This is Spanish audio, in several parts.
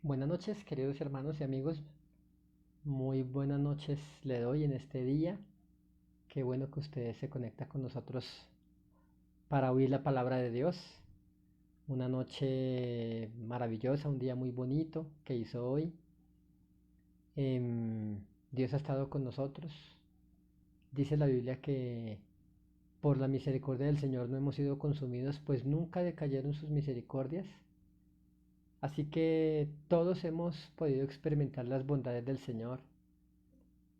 Buenas noches, queridos hermanos y amigos. Muy buenas noches le doy en este día. Qué bueno que ustedes se conecta con nosotros para oír la palabra de Dios. Una noche maravillosa, un día muy bonito que hizo hoy. Dios ha estado con nosotros. Dice la Biblia que por la misericordia del Señor no hemos sido consumidos, pues nunca decayeron sus misericordias. Así que todos hemos podido experimentar las bondades del Señor.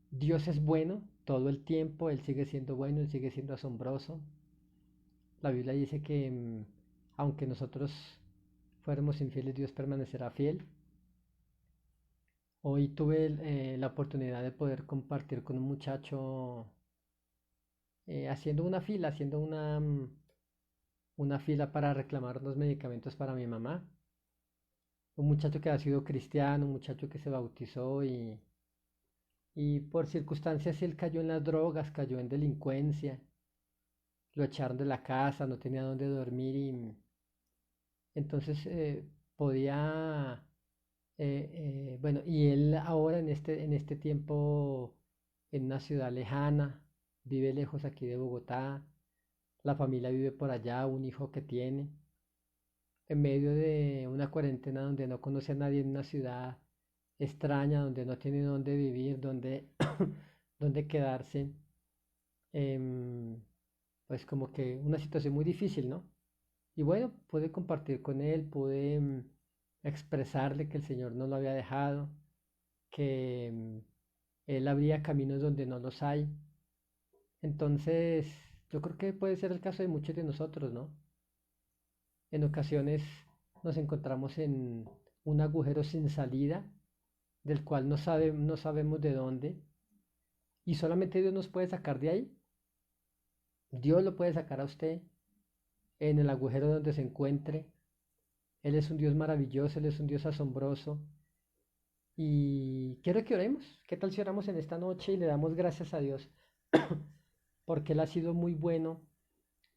Dios es bueno todo el tiempo, Él sigue siendo bueno, Él sigue siendo asombroso. La Biblia dice que aunque nosotros fuéramos infieles, Dios permanecerá fiel. Hoy tuve la oportunidad de poder compartir con un muchacho haciendo una fila, haciendo una fila para reclamar unos medicamentos para mi mamá. Un muchacho que ha sido cristiano, un muchacho que se bautizó y por circunstancias él cayó en las drogas, cayó en delincuencia. Lo echaron de la casa, no tenía dónde dormir y entonces podía, bueno, y él ahora en este tiempo en una ciudad lejana, vive lejos aquí de Bogotá, la familia vive por allá, un hijo que tiene, en medio de una cuarentena donde no conoce a nadie en una ciudad extraña, donde no tiene dónde vivir, donde, dónde quedarse, em, pues como que una situación muy difícil, ¿no? Y bueno, pude compartir con él, pude expresarle que el Señor no lo había dejado, que Él abría caminos donde no los hay. Entonces, yo creo que puede ser el caso de muchos de nosotros, ¿no? En ocasiones nos encontramos en un agujero sin salida, del cual no sabemos de dónde, y solamente Dios nos puede sacar de ahí. Dios lo puede sacar a usted en el agujero donde se encuentre. Él es un Dios maravilloso, Él es un Dios asombroso. Y quiero que oremos. ¿Qué tal si oramos en esta noche y le damos gracias a Dios? Porque Él ha sido muy bueno,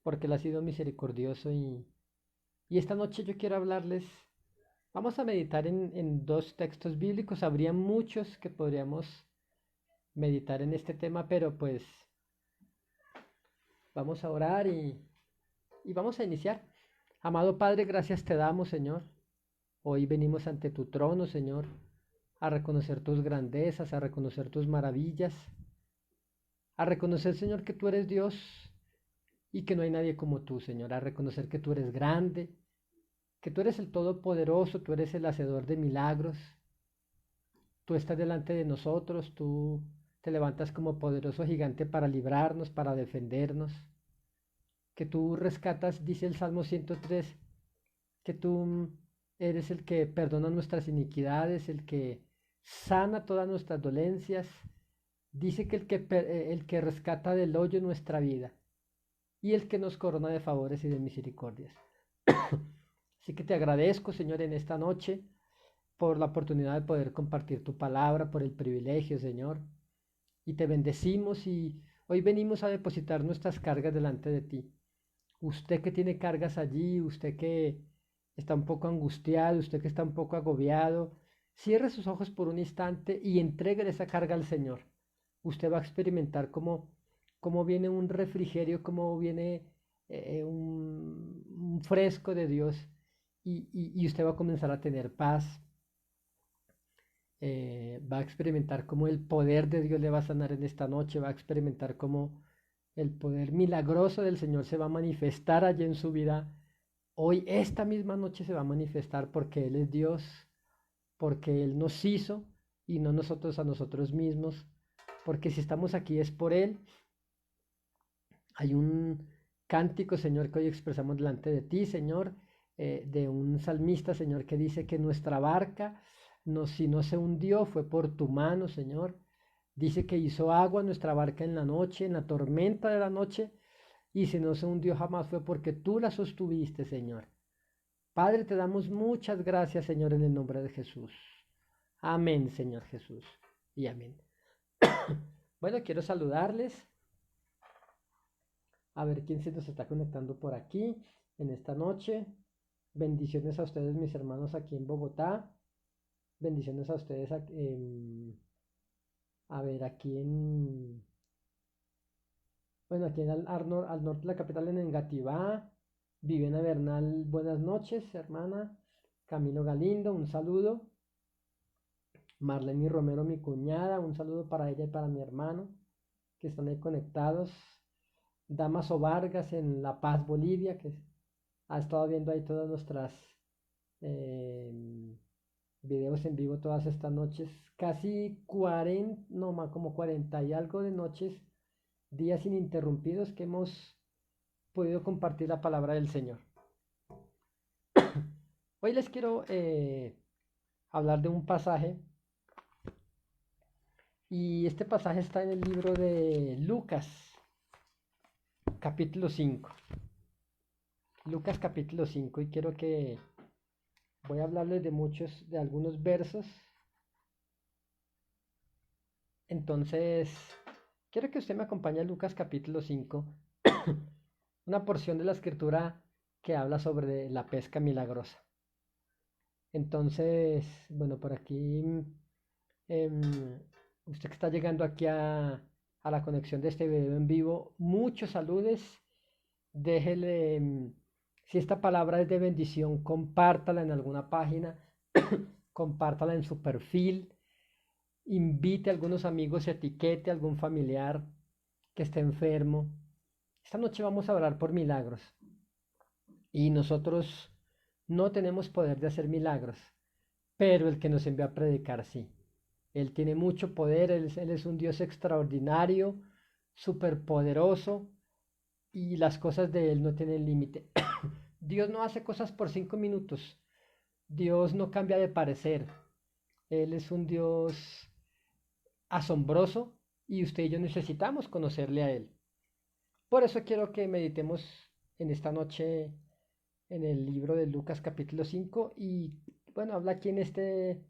porque Él ha sido misericordioso. Y esta noche yo quiero hablarles, vamos a meditar en dos textos bíblicos. Habría muchos que podríamos meditar en este tema, pero pues vamos a orar y vamos a iniciar. Amado Padre, gracias te damos, Señor. Hoy venimos ante tu trono, Señor, a reconocer tus grandezas, a reconocer tus maravillas, a reconocer, Señor, que tú eres Dios y que no hay nadie como tú, Señor, a reconocer que tú eres grande, que tú eres el Todopoderoso, tú eres el hacedor de milagros, tú estás delante de nosotros, tú te levantas como poderoso gigante para librarnos, para defendernos, que tú rescatas, dice el Salmo 103, que tú eres el que perdona nuestras iniquidades, el que sana todas nuestras dolencias, dice que el que rescata del hoyo nuestra vida y el que nos corona de favores y de misericordias. Así que te agradezco, Señor, en esta noche por la oportunidad de poder compartir tu palabra, por el privilegio, Señor. Y te bendecimos y hoy venimos a depositar nuestras cargas delante de ti. Usted que tiene cargas allí, usted que está un poco angustiado, usted que está un poco agobiado, cierre sus ojos por un instante y entregue esa carga al Señor. Usted va a experimentar cómo viene un refrigerio, cómo viene un fresco de Dios y usted va a comenzar a tener paz, va a experimentar cómo el poder de Dios le va a sanar en esta noche, va a experimentar cómo el poder milagroso del Señor se va a manifestar allí en su vida. Hoy, esta misma noche se va a manifestar porque Él es Dios, porque Él nos hizo y no nosotros a nosotros mismos, porque si estamos aquí es por Él. Hay un cántico, Señor, que hoy expresamos delante de ti, Señor, de un salmista, Señor, que dice que nuestra barca, no, si no se hundió, fue por tu mano, Señor. Dice que hizo agua nuestra barca en la noche, en la tormenta de la noche, y si no se hundió jamás fue porque tú la sostuviste, Señor. Padre, te damos muchas gracias, Señor, en el nombre de Jesús. Amén, Señor Jesús. Y amén. Bueno, quiero saludarles. A ver quién se nos está conectando por aquí en esta noche. Bendiciones a ustedes, mis hermanos, aquí en Bogotá. Bendiciones a ustedes. A ver, bueno, aquí al norte de la capital, en Engativá. Viviana Bernal, buenas noches, hermana. Camilo Galindo, un saludo. Marlene Romero, mi cuñada, un saludo para ella y para mi hermano, que están ahí conectados. Damaso Vargas en La Paz, Bolivia, que ha estado viendo ahí todas nuestras eh, videos en vivo todas estas noches. Casi 40, no más, como 40 y algo de noches, días ininterrumpidos que hemos podido compartir la palabra del Señor. Hoy les quiero hablar de un pasaje, y este pasaje está en el libro de Lucas, capítulo 5. Lucas capítulo 5, y quiero que voy a hablarles de algunos versos. Entonces, quiero que usted me acompañe a Lucas capítulo 5, una porción de la escritura que habla sobre la pesca milagrosa. Entonces, bueno, por aquí, em, usted que está llegando aquí a la conexión de este video en vivo, muchos saludos. Déjele, si esta palabra es de bendición, compártala en alguna página, compártala en su perfil, invite a algunos amigos, etiquete a algún familiar que esté enfermo. Esta noche vamos a orar por milagros, y nosotros no tenemos poder de hacer milagros, pero el que nos envió a predicar sí. Él tiene mucho poder, él es un Dios extraordinario, superpoderoso, y las cosas de Él no tienen límite. Dios no hace cosas por 5 minutos. Dios no cambia de parecer. Él es un Dios asombroso, y usted y yo necesitamos conocerle a Él. Por eso quiero que meditemos en esta noche en el libro de Lucas capítulo 5, y bueno, habla aquí en este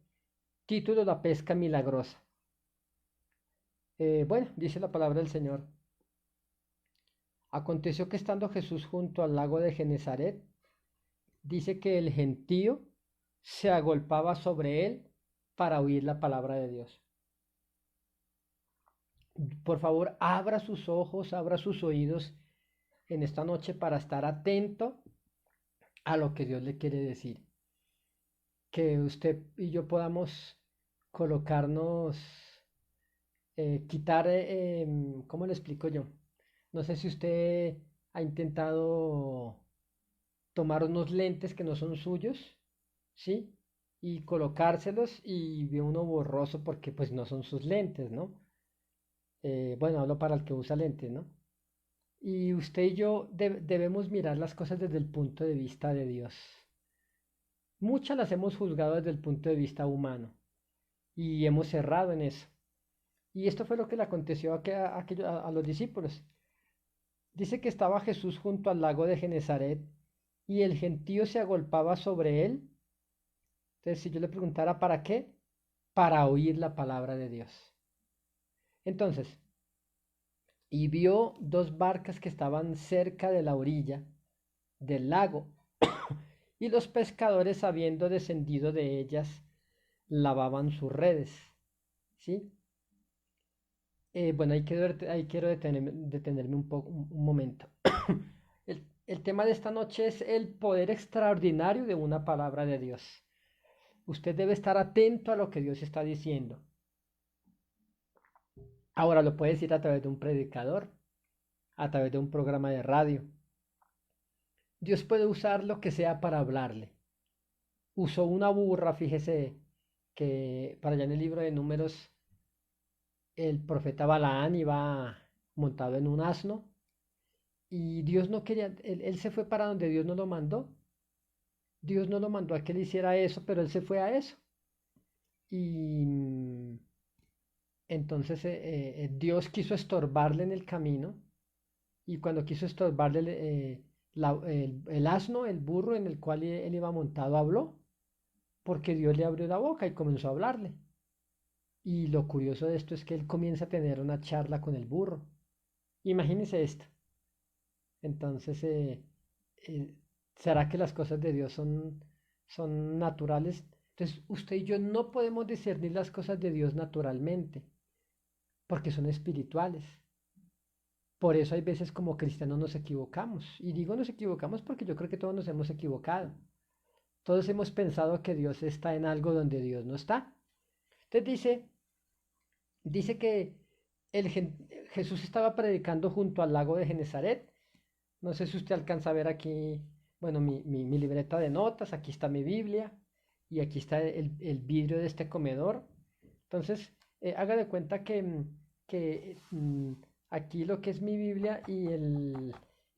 título, la pesca milagrosa. Bueno, dice la palabra del Señor. Aconteció que estando Jesús junto al lago de Genezaret, dice que el gentío se agolpaba sobre él para oír la palabra de Dios. Por favor, abra sus ojos, abra sus oídos en esta noche para estar atento a lo que Dios le quiere decir. Que usted y yo podamos colocarnos, quitar, ¿cómo le explico yo? No sé si usted ha intentado tomar unos lentes que no son suyos, ¿sí? Y colocárselos, y ve uno borroso porque pues no son sus lentes, ¿no? Bueno, hablo para el que usa lentes, ¿no? Y usted y yo debemos mirar las cosas desde el punto de vista de Dios. Muchas las hemos juzgado desde el punto de vista humano, y hemos errado en eso. Y esto fue lo que le aconteció a los discípulos. Dice que estaba Jesús junto al lago de Genezaret, y el gentío se agolpaba sobre él. Entonces, si yo le preguntara para qué, para oír la palabra de Dios. Entonces, y vio dos barcas que estaban cerca de la orilla del lago, y los pescadores, habiendo descendido de ellas, lavaban sus redes. ¿Sí? Bueno, ahí quiero detenerme un poco, un momento. El tema de esta noche es el poder extraordinario de una palabra de Dios. Usted debe estar atento a lo que Dios está diciendo. Ahora lo puede decir a través de un predicador, a través de un programa de radio. Dios puede usar lo que sea para hablarle. Usó una burra, fíjese que para allá en el libro de Números, el profeta Balaán iba montado en un asno, y Dios no quería, él se fue para donde Dios no lo mandó. Dios no lo mandó a que él hiciera eso, pero él se fue a eso. Y entonces Dios quiso estorbarle en el camino, y cuando quiso estorbarle, el asno, el burro en el cual él iba montado, habló, porque Dios le abrió la boca y comenzó a hablarle. Y lo curioso de esto es que él comienza a tener una charla con el burro. Imagínense esto. Entonces, eh, ¿será que las cosas de Dios son naturales? Entonces, usted y yo no podemos discernir las cosas de Dios naturalmente, porque son espirituales. Por eso hay veces como cristianos nos equivocamos. Y digo nos equivocamos porque yo creo que todos nos hemos equivocado. Todos hemos pensado que Dios está en algo donde Dios no está. Entonces dice que el, Jesús estaba predicando junto al lago de Genezaret. No sé si usted alcanza a ver aquí, bueno, mi libreta de notas, aquí está mi Biblia y aquí está el vidrio de este comedor. Entonces, haga de cuenta que aquí lo que es mi Biblia y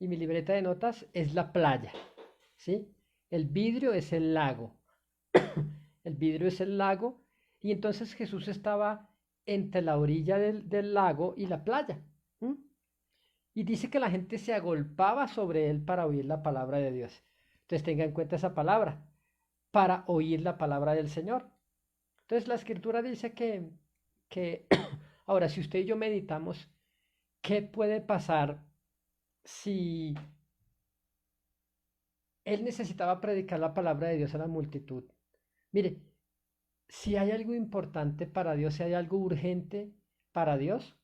mi libreta de notas es la playa, ¿sí? El vidrio es el lago. El vidrio es el lago y entonces Jesús estaba entre la orilla del lago y la playa. ¿M? Y dice que la gente se agolpaba sobre él para oír la palabra de Dios. Entonces tenga en cuenta esa palabra, para oír la palabra del Señor. Entonces la escritura dice que ahora si usted y yo meditamos, ¿qué puede pasar si él necesitaba predicar la palabra de Dios a la multitud? Mire, si hay algo importante para Dios, si hay algo urgente para Dios,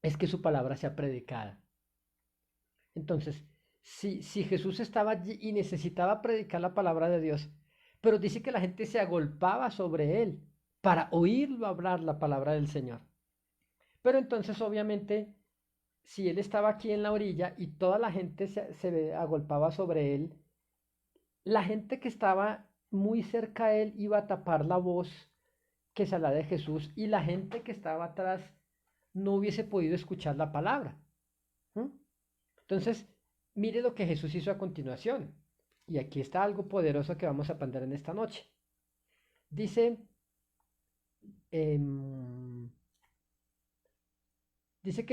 es que su palabra sea predicada. Entonces, si Jesús estaba allí y necesitaba predicar la palabra de Dios, pero dice que la gente se agolpaba sobre él para oírlo hablar la palabra del Señor. Pero entonces, obviamente, si él estaba aquí en la orilla y toda la gente se agolpaba sobre él, la gente que estaba muy cerca a él iba a tapar la voz que salía de Jesús y la gente que estaba atrás no hubiese podido escuchar la palabra. ¿Mm? Entonces, mire lo que Jesús hizo a continuación. Y aquí está algo poderoso que vamos a aprender en esta noche. Dice, em, dice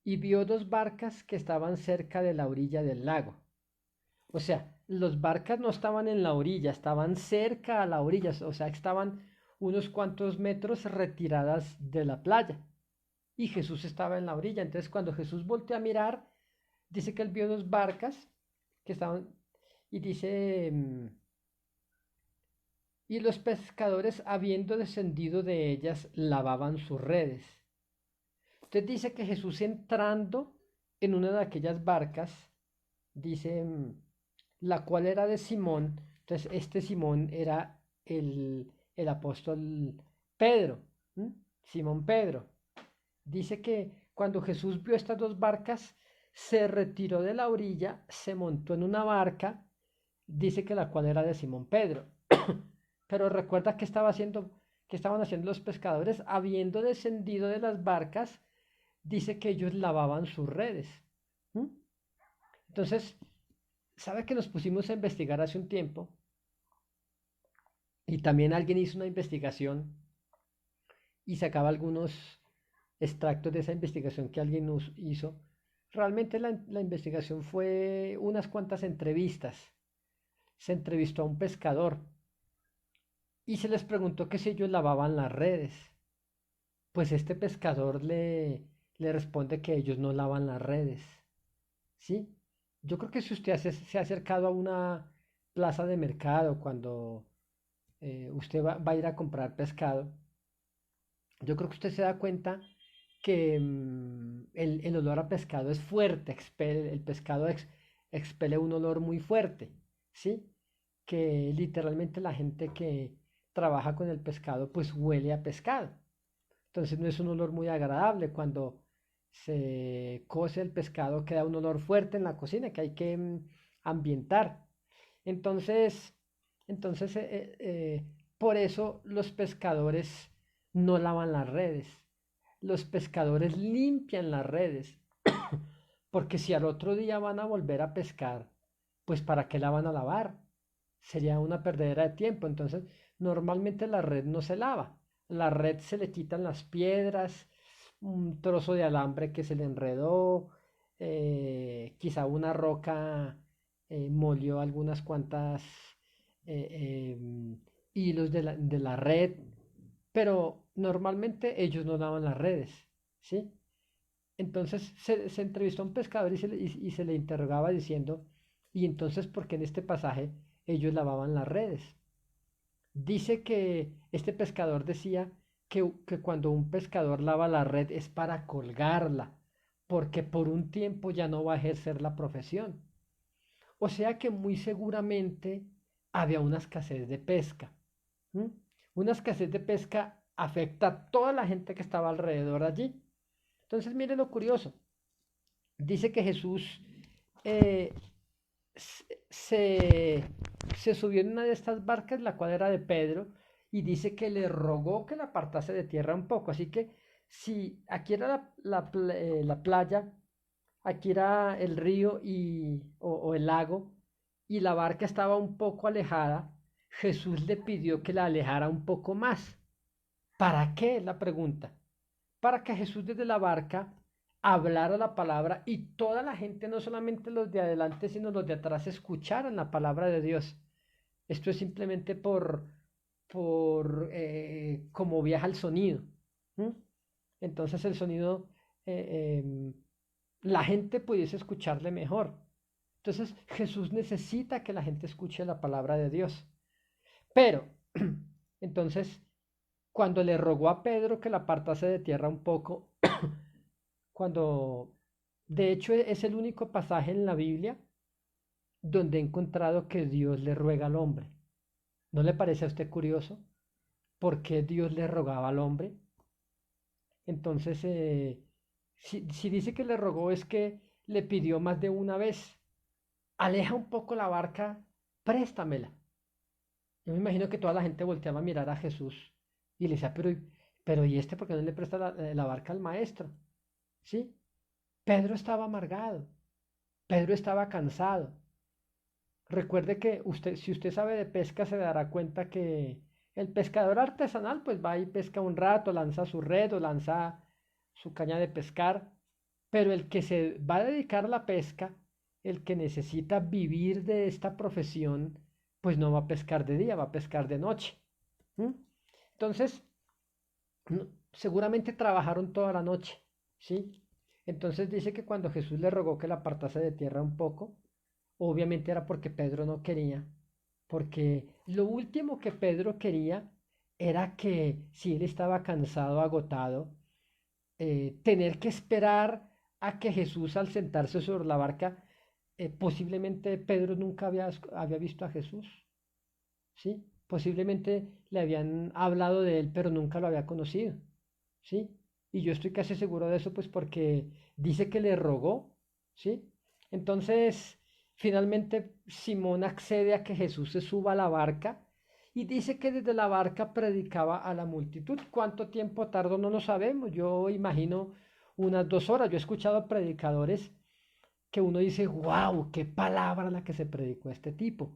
y vio dos barcas que estaban cerca de la orilla del lago. O sea, los barcas no estaban en la orilla, estaban cerca a la orilla, o sea, estaban unos cuantos metros retiradas de la playa. Y Jesús estaba en la orilla. Entonces, cuando Jesús volteó a mirar, dice que él vio dos barcas que estaban, y dice, y los pescadores, habiendo descendido de ellas, lavaban sus redes. Entonces dice que Jesús entrando en una de aquellas barcas, dice, la cual era de Simón. Entonces este Simón era el apóstol Pedro, ¿m? Simón Pedro. Dice que cuando Jesús vio estas dos barcas, se retiró de la orilla, se montó en una barca, dice que la cual era de Simón Pedro. Pero recuerda que estaban haciendo los pescadores, habiendo descendido de las barcas, dice que ellos lavaban sus redes. ¿Mm? Entonces, ¿sabe que nos pusimos a investigar hace un tiempo? Y también alguien hizo una investigación y sacaba algunos extractos de esa investigación que alguien nos hizo. Realmente la investigación fue unas cuantas entrevistas. Se entrevistó a un pescador y se les preguntó que si ellos lavaban las redes. Pues este pescador le responde que ellos no lavan las redes. ¿Sí? Yo creo que si usted se ha acercado a una plaza de mercado cuando usted va a ir a comprar pescado, yo creo que usted se da cuenta que el olor a pescado es fuerte, el pescado expele un olor muy fuerte, ¿sí? Que literalmente la gente que trabaja con el pescado pues huele a pescado. Entonces no es un olor muy agradable. Cuando se cose el pescado queda un olor fuerte en la cocina que hay que ambientar. Entonces, entonces, por eso los pescadores no lavan las redes. Los pescadores limpian las redes. Porque si al otro día van a volver a pescar, pues ¿para qué la van a lavar? Sería una perdedera de tiempo. Entonces, normalmente la red no se lava. La red se le quitan las piedras, un trozo de alambre que se le enredó, quizá una roca molió algunas cuantas hilos de la red, pero normalmente ellos no lavan las redes, ¿sí? Entonces se entrevistó a un pescador y se le interrogaba diciendo, Y entonces, ¿por qué en este pasaje ellos lavaban las redes? Dice que este pescador decía que cuando un pescador lava la red es para colgarla, porque por un tiempo ya no va a ejercer la profesión. O sea que muy seguramente había una escasez de pesca. ¿M? Una escasez de pesca afecta a toda la gente que estaba alrededor allí. Entonces, mire lo curioso. Dice que Jesús eh, se, se subió en una de estas barcas, la cual era de Pedro, y dice que le rogó que la apartase de tierra un poco. Así que si aquí era la playa, aquí era el río o el lago, y la barca estaba un poco alejada, Jesús le pidió que la alejara un poco más. ¿Para qué? Es la pregunta. Para que Jesús desde la barca hablara la palabra y toda la gente, no solamente los de adelante, sino los de atrás, escucharan la palabra de Dios. Esto es simplemente por cómo viaja el sonido. ¿Mm? Entonces el sonido, eh, eh, la gente pudiese escucharle mejor. Entonces Jesús necesita que la gente escuche la palabra de Dios. Pero, entonces, cuando le rogó a Pedro que la apartase de tierra un poco, cuando, de hecho, es el único pasaje en la Biblia donde he encontrado que Dios le ruega al hombre. ¿No le parece a usted curioso por qué Dios le rogaba al hombre? Entonces, si dice que le rogó es que le pidió más de una vez, aleja un poco la barca, préstamela. Yo me imagino que toda la gente volteaba a mirar a Jesús y le decía, pero ¿y este por qué no le presta la barca al maestro? ¿Sí? Pedro estaba amargado, Pedro estaba cansado. Recuerde que usted, si usted sabe de pesca, se dará cuenta que el pescador artesanal pues va y pesca un rato, lanza su red o lanza su caña de pescar, pero el que se va a dedicar a la pesca, el que necesita vivir de esta profesión, pues no va a pescar de día, va a pescar de noche. ¿Mm? Entonces, seguramente trabajaron toda la noche, ¿sí? Entonces dice que cuando Jesús le rogó que la apartase de tierra un poco, obviamente era porque Pedro no quería, porque lo último que Pedro quería era que si él estaba cansado, agotado, tener que esperar a que Jesús al sentarse sobre la barca, posiblemente Pedro nunca había visto a Jesús, ¿sí? Posiblemente le habían hablado de él, pero nunca lo había conocido, ¿sí? Y yo estoy casi seguro de eso, pues porque dice que le rogó, ¿sí? Entonces, finalmente Simón accede a que Jesús se suba a la barca y dice que desde la barca predicaba a la multitud. ¿Cuánto tiempo tardó? No lo sabemos. Yo imagino unas 2 horas. Yo he escuchado predicadores que uno dice, wow, qué palabra la que se predicó a este tipo,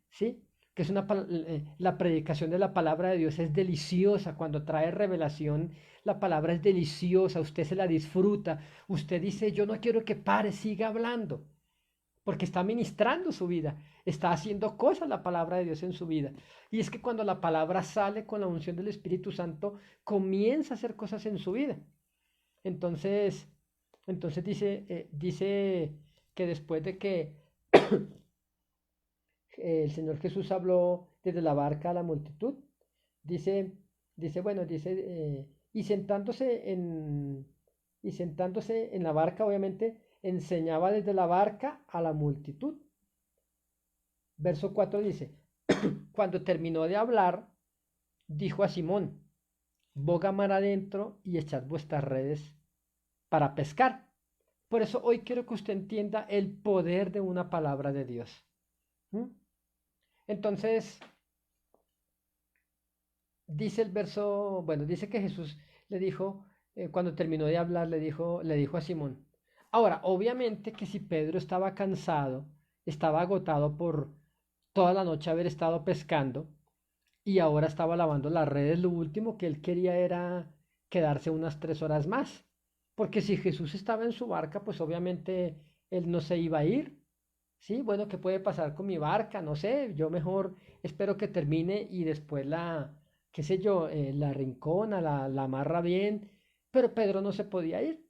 ¿sí? Que es la predicación de la palabra de Dios es deliciosa, cuando trae revelación, la palabra es deliciosa, usted se la disfruta, usted dice, yo no quiero que pare, siga hablando, porque está ministrando su vida, está haciendo cosas la palabra de Dios en su vida. Y es que cuando la palabra sale con la unción del Espíritu Santo, comienza a hacer cosas en su vida. Entonces, entonces dice que después de que el Señor Jesús habló desde la barca a la multitud, dice, y sentándose en la barca, obviamente, enseñaba desde la barca a la multitud. Verso 4 dice, cuando terminó de hablar, dijo a Simón, boga mar adentro y echad vuestras redes para pescar. Por eso hoy quiero que usted entienda el poder de una palabra de Dios. ¿Mm? Entonces, dice el verso, bueno, dice que Jesús le dijo, cuando terminó de hablar, le dijo a Simón. Ahora, obviamente que si Pedro estaba cansado, estaba agotado por toda la noche haber estado pescando y ahora estaba lavando las redes, lo último que él quería era quedarse unas 3 horas más. Porque si Jesús estaba en su barca, pues obviamente él no se iba a ir. Sí, bueno, ¿qué puede pasar con mi barca? No sé, yo mejor espero que termine y después qué sé yo, la rincona, la amarra bien, pero Pedro no se podía ir.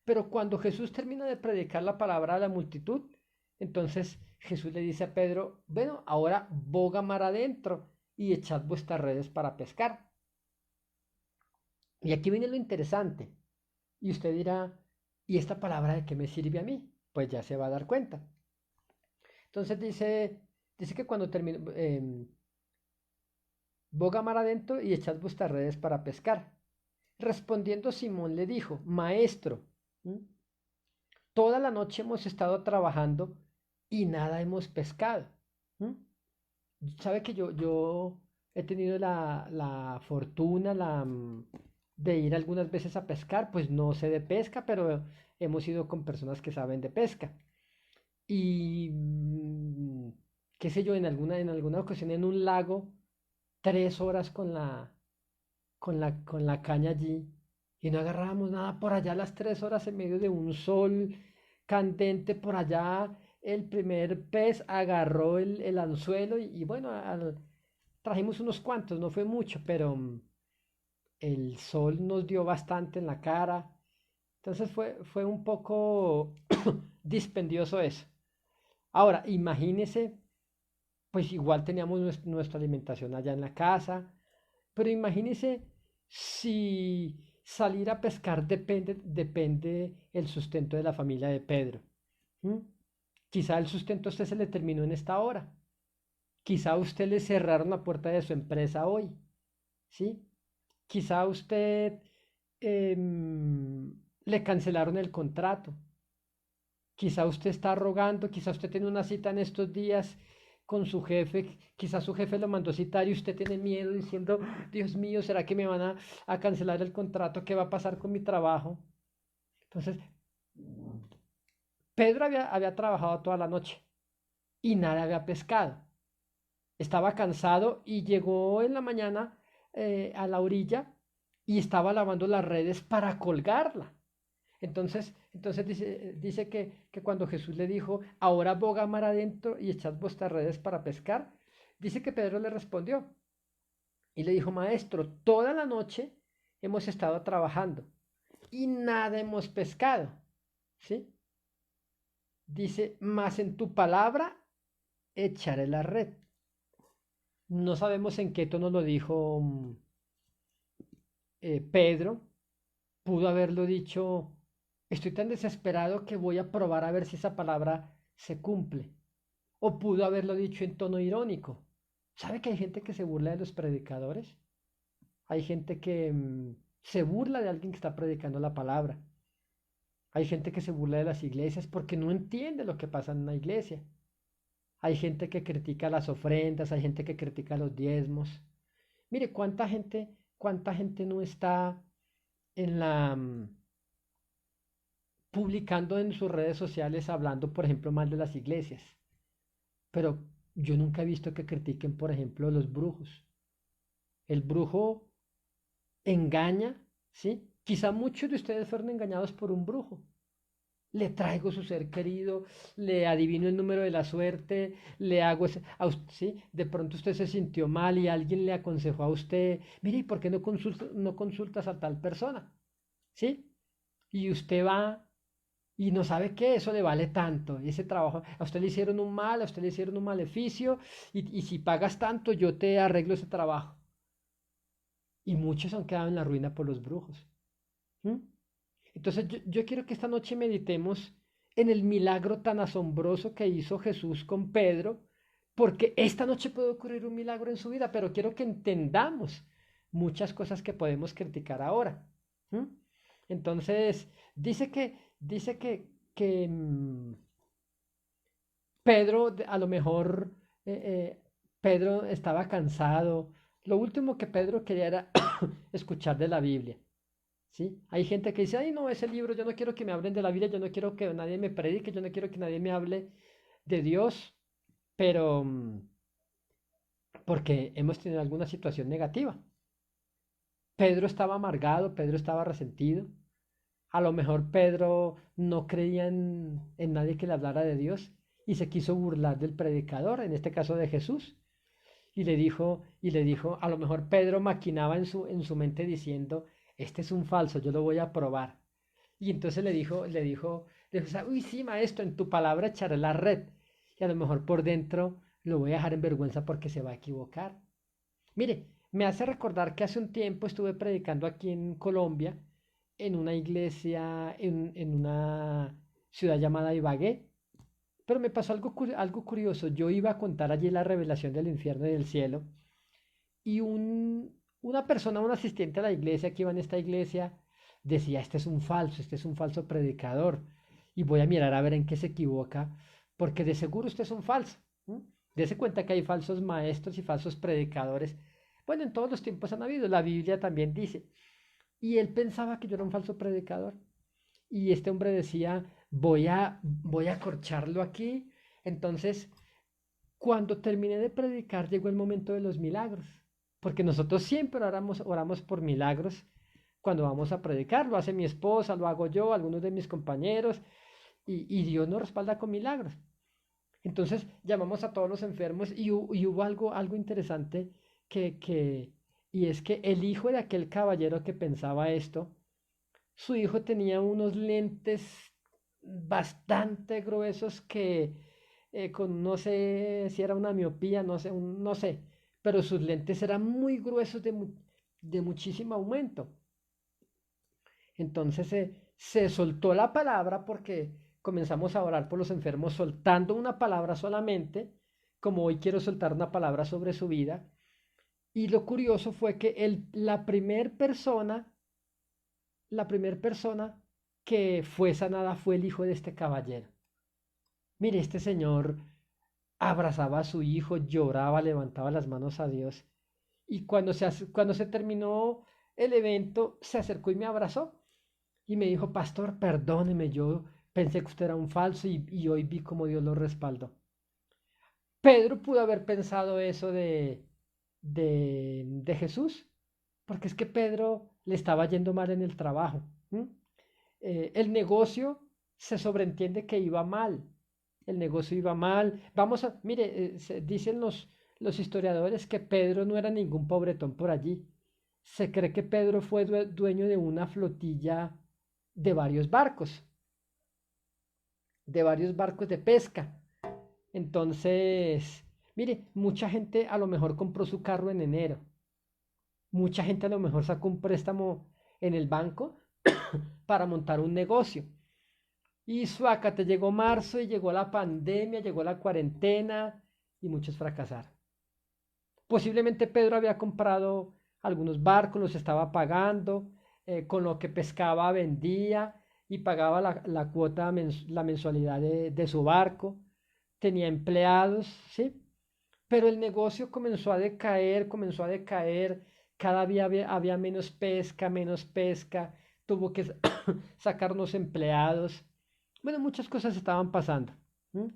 Pero cuando Jesús termina de predicar la palabra a la multitud, entonces Jesús le dice a Pedro, bueno, ahora boga mar adentro y echad vuestras redes para pescar. Y aquí viene lo interesante. Y usted dirá, ¿y esta palabra de qué me sirve a mí? Pues ya se va a dar cuenta. Entonces dice que cuando termine, boga mar adentro y echad vuestras redes para pescar. Respondiendo Simón le dijo, Maestro, ¿m? Toda la noche hemos estado trabajando y nada hemos pescado. ¿M? Sabe que yo he tenido la fortuna de ir algunas veces a pescar, pues no sé de pesca, pero hemos ido con personas que saben de pesca. Y qué sé yo, en alguna ocasión en un lago, 3 horas con la caña allí y no agarrábamos nada por allá las 3 horas en medio de un sol candente por allá. El primer pez agarró el anzuelo y bueno, trajimos unos cuantos, no fue mucho, pero el sol nos dio bastante en la cara. Entonces fue un poco dispendioso eso. Ahora, imagínese, pues igual teníamos nuestra alimentación allá en la casa, pero imagínese si salir a pescar depende el sustento de la familia de Pedro. ¿M? Quizá el sustento a usted se le terminó en esta hora. Quizá a usted le cerraron la puerta de su empresa hoy. ¿Sí? Quizá a usted le cancelaron el contrato. Quizá usted está rogando, quizá usted tiene una cita en estos días con su jefe, quizá su jefe lo mandó citar y usted tiene miedo diciendo, Dios mío, ¿será que me van a cancelar el contrato? ¿Qué va a pasar con mi trabajo? Entonces, Pedro había trabajado toda la noche y nada había pescado. Estaba cansado y llegó en la mañana a la orilla y estaba lavando las redes para colgarla. Entonces dice que cuando Jesús le dijo, ahora boga mar adentro y echad vuestras redes para pescar, dice que Pedro le respondió y le dijo, Maestro, toda la noche hemos estado trabajando y nada hemos pescado. ¿Sí? Dice, mas en tu palabra echaré la red. No sabemos en qué tono lo dijo Pedro. Pudo haberlo dicho, estoy tan desesperado que voy a probar a ver si esa palabra se cumple. O pudo haberlo dicho en tono irónico. ¿Sabe que hay gente que se burla de los predicadores? Hay gente que se burla de alguien que está predicando la palabra. Hay gente que se burla de las iglesias porque no entiende lo que pasa en una iglesia. Hay gente que critica las ofrendas, hay gente que critica los diezmos. Mire, cuánta gente no está en publicando en sus redes sociales hablando, por ejemplo, mal de las iglesias. Pero yo nunca he visto que critiquen, por ejemplo, los brujos. El brujo engaña, ¿sí? Quizá muchos de ustedes fueron engañados por un brujo. Le traigo su ser querido, le adivino el número de la suerte, le hago ese, ¿sí? De pronto usted se sintió mal y alguien le aconsejó a usted, mire, ¿y por qué no consultas a tal persona? ¿Sí? Y usted va y no sabe que eso le vale tanto, ese trabajo, a usted le hicieron un mal, a usted le hicieron un maleficio, y si pagas tanto, yo te arreglo ese trabajo. Y muchos han quedado en la ruina por los brujos. ¿Mm? Entonces yo quiero que esta noche meditemos en el milagro tan asombroso que hizo Jesús con Pedro, porque esta noche puede ocurrir un milagro en su vida, pero quiero que entendamos muchas cosas que podemos criticar ahora. ¿Mm? Entonces, dice que Pedro, a lo mejor, Pedro estaba cansado. Lo último que Pedro quería era escuchar de la Biblia. ¿Sí? Hay gente que dice, ay, no, ese libro, yo no quiero que me hablen de la Biblia, yo no quiero que nadie me predique, yo no quiero que nadie me hable de Dios, pero porque hemos tenido alguna situación negativa. Pedro estaba amargado, Pedro estaba resentido. A lo mejor Pedro no creía en nadie que le hablara de Dios y se quiso burlar del predicador, en este caso de Jesús. Y le dijo, a lo mejor Pedro maquinaba en su mente diciendo, este es un falso, yo lo voy a probar. Y entonces le dijo, uy, sí, maestro, en tu palabra echaré la red. y a lo mejor por dentro lo voy a dejar en vergüenza porque se va a equivocar. Mire, me hace recordar que hace un tiempo estuve predicando aquí en Colombia, en una iglesia, en una ciudad llamada Ibagué, pero me pasó algo curioso. Yo iba a contar allí la revelación del infierno y del cielo, y una persona, un asistente a la iglesia que iba en esta iglesia, decía, este es un falso predicador, y voy a mirar a ver en qué se equivoca, porque de seguro usted es un falso. ¿M? Dese cuenta que hay falsos maestros y falsos predicadores. Bueno, en todos los tiempos han habido, la Biblia también dice. Y él pensaba que yo era un falso predicador. Y este hombre decía, voy a corcharlo aquí. Entonces, cuando terminé de predicar, llegó el momento de los milagros, porque nosotros siempre oramos por milagros cuando vamos a predicar. Lo hace mi esposa, lo hago yo, algunos de mis compañeros, y Dios nos respalda con milagros. Entonces llamamos a todos los enfermos y hubo algo interesante y es que el hijo de aquel caballero que pensaba esto, su hijo tenía unos lentes bastante gruesos que con no sé si era una miopía, no sé, pero sus lentes eran muy gruesos de muchísimo aumento. Entonces se soltó la palabra porque comenzamos a orar por los enfermos soltando una palabra solamente, como hoy quiero soltar una palabra sobre su vida. Y lo curioso fue que la primer persona que fue sanada fue el hijo de este caballero. Mire, este señor abrazaba a su hijo, lloraba, levantaba las manos a Dios. Y cuando se terminó el evento, se acercó y me abrazó. Y me dijo, pastor, perdóneme, yo pensé que usted era un falso y hoy vi cómo Dios lo respaldó. Pedro pudo haber pensado eso de Jesús, porque es que Pedro le estaba yendo mal en el trabajo. ¿M? El negocio se sobreentiende que iba mal. El negocio iba mal. Mire, dicen los historiadores que Pedro no era ningún pobretón por allí. Se cree que Pedro fue dueño de una flotilla de de varios barcos de pesca. Entonces, mire, mucha gente a lo mejor compró su carro en enero. Mucha gente a lo mejor sacó un préstamo en el banco para montar un negocio. Y suácate, llegó marzo y llegó la pandemia, llegó la cuarentena y muchos fracasaron. Posiblemente Pedro había comprado algunos barcos, los estaba pagando, con lo que pescaba vendía y pagaba la cuota, la mensualidad de su barco, tenía empleados, ¿sí? Pero el negocio comenzó a decaer, cada día había menos pesca, tuvo que sacar unos empleados. Bueno, muchas cosas estaban pasando. ¿M?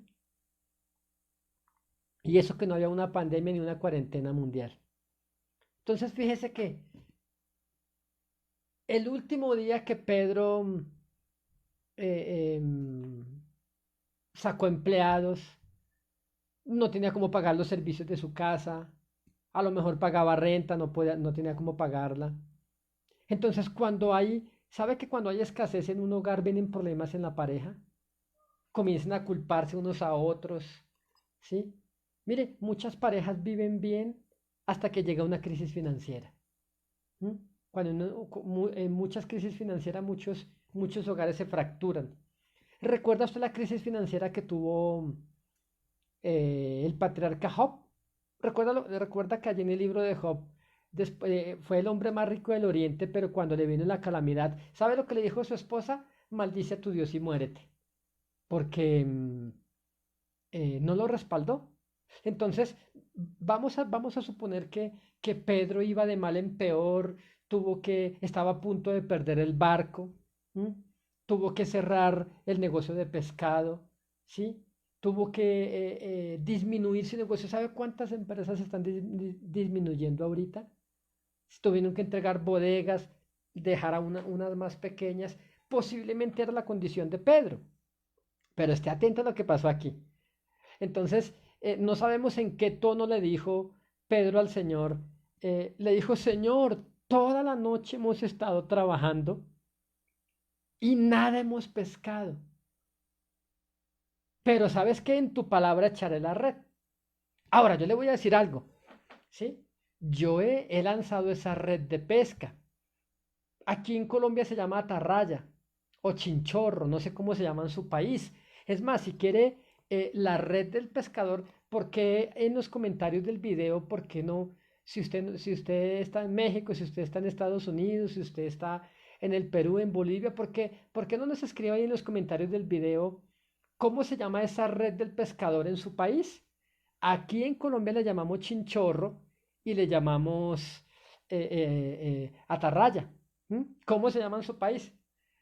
Y eso que no había una pandemia ni una cuarentena mundial. Entonces, fíjese que el último día que Pedro em, sacó empleados, no tenía cómo pagar los servicios de su casa, a lo mejor pagaba renta, no tenía cómo pagarla. Entonces, ¿sabe que cuando hay escasez en un hogar vienen problemas en la pareja? Comienzan a culparse unos a otros, ¿sí? Mire, muchas parejas viven bien hasta que llega una crisis financiera. ¿M? En muchas crisis financieras, muchos hogares se fracturan. ¿Recuerda usted la crisis financiera que tuvo el patriarca Job? Recuerda que allí en el libro de Job fue el hombre más rico del oriente, pero cuando le vino la calamidad, ¿sabe lo que le dijo a su esposa? Maldice a tu Dios y muérete, porque no lo respaldó. Entonces, vamos a suponer que Pedro iba de mal en peor, estaba a punto de perder el barco, ¿m? Tuvo que cerrar el negocio de pescado, ¿sí? Tuvo que disminuir su negocio. ¿Sabe cuántas empresas están disminuyendo ahorita? Tuvieron que entregar bodegas, dejar a unas más pequeñas. Posiblemente era la condición de Pedro, pero esté atento a lo que pasó aquí. Entonces, no sabemos en qué tono le dijo Pedro al Señor. Le dijo, Señor, toda la noche hemos estado trabajando y nada hemos pescado. pero sabes que en tu palabra echaré la red. Ahora, yo le voy a decir algo, ¿sí? Yo he lanzado esa red de pesca. Aquí en Colombia se llama atarraya o chinchorro, no sé cómo se llama en su país. Es más, si quiere la red del pescador, ¿por qué en los comentarios del video, por qué no? Si usted está en México, si usted está en Estados Unidos, si usted está en el Perú, en Bolivia, ¿por qué no nos escribe ahí en los comentarios del video cómo se llama esa red del pescador en su país? Aquí en Colombia le llamamos chinchorro y le llamamos atarraya. ¿Mm? ¿Cómo se llama en su país?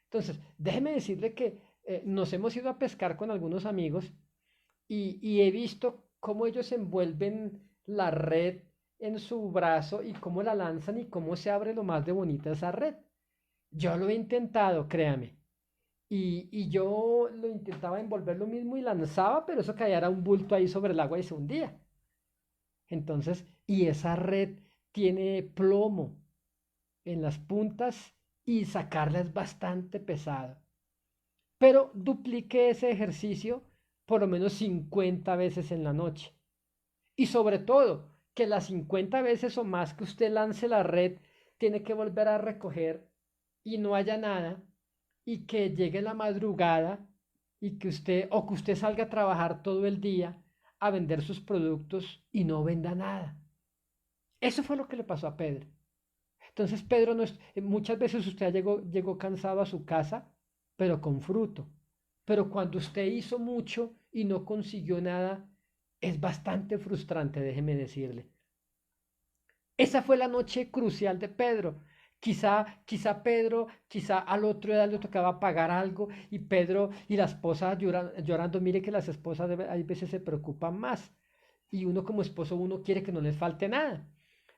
Entonces, déjeme decirle que nos hemos ido a pescar con algunos amigos y he visto cómo ellos envuelven la red en su brazo y cómo la lanzan y cómo se abre lo más de bonita esa red. Yo lo he intentado, créame. Y yo lo intentaba envolver lo mismo y lanzaba, pero eso caía era un bulto ahí sobre el agua y se hundía. Entonces, y esa red tiene plomo en las puntas y sacarla es bastante pesado. Pero duplique ese ejercicio por lo menos 50 veces en la noche. Y sobre todo, que las 50 veces o más que usted lance la red, tiene que volver a recoger y no haya nada, y que llegue la madrugada y que usted salga a trabajar todo el día a vender sus productos y no venda nada. Eso fue lo que le pasó a Pedro. Entonces Pedro no es, muchas veces usted llegó cansado a su casa, pero con fruto. Pero cuando usted hizo mucho y no consiguió nada, es bastante frustrante, déjeme decirle. Esa fue la noche crucial de Pedro. Quizá al otro día le tocaba pagar algo y Pedro y la esposa llorando. Mire que las esposas hay veces se preocupan más y uno como esposo uno quiere que no les falte nada.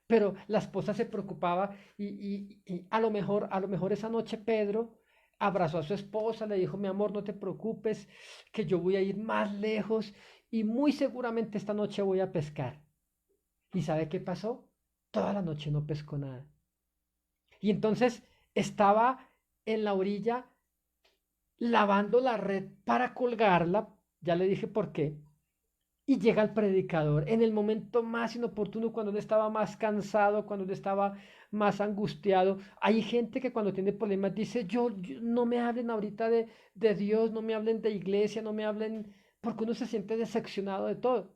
Pero la esposa se preocupaba y a lo mejor esa noche Pedro abrazó a su esposa, le dijo, mi amor, no te preocupes, que yo voy a ir más lejos y muy seguramente esta noche voy a pescar. ¿Y sabe qué pasó? Toda la noche no pescó nada. Y entonces estaba en la orilla lavando la red para colgarla, ya le dije por qué, y llega el predicador en el momento más inoportuno, cuando él estaba más cansado, cuando él estaba más angustiado. Hay gente que cuando tiene problemas dice, no me hablen ahorita de Dios, no me hablen de iglesia, no me hablen, porque uno se siente decepcionado de todo.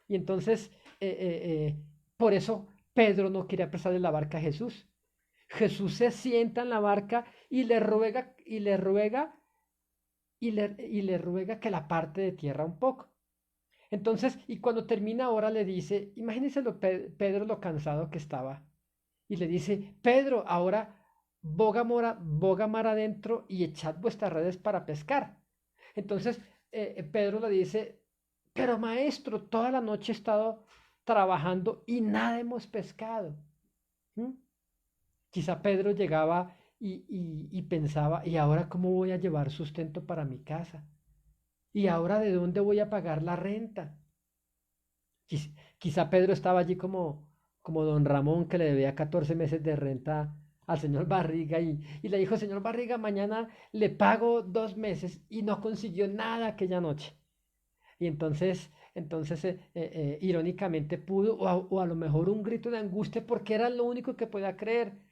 Y entonces, eh, eh, eh, por eso Pedro no quería prestarle la barca a Jesús. Jesús se sienta en la barca y le ruega, y le ruega que la parte de tierra un poco. Entonces, y cuando termina ahora le dice, imagínense Pedro lo cansado que estaba. Y le dice, Pedro, ahora boga mar adentro y echad vuestras redes para pescar. Entonces, Pedro le dice, pero maestro, toda la noche he estado trabajando y nada hemos pescado. ¿Mm? Quizá Pedro llegaba y pensaba, ¿y ahora cómo voy a llevar sustento para mi casa? ¿Y ahora de dónde voy a pagar la renta? Quizá Pedro estaba allí como don Ramón que le debía 14 meses de renta al señor Barriga y le dijo, señor Barriga, mañana le pago 2 meses y no consiguió nada aquella noche. Y entonces irónicamente pudo, o a lo mejor un grito de angustia porque era lo único que podía creer.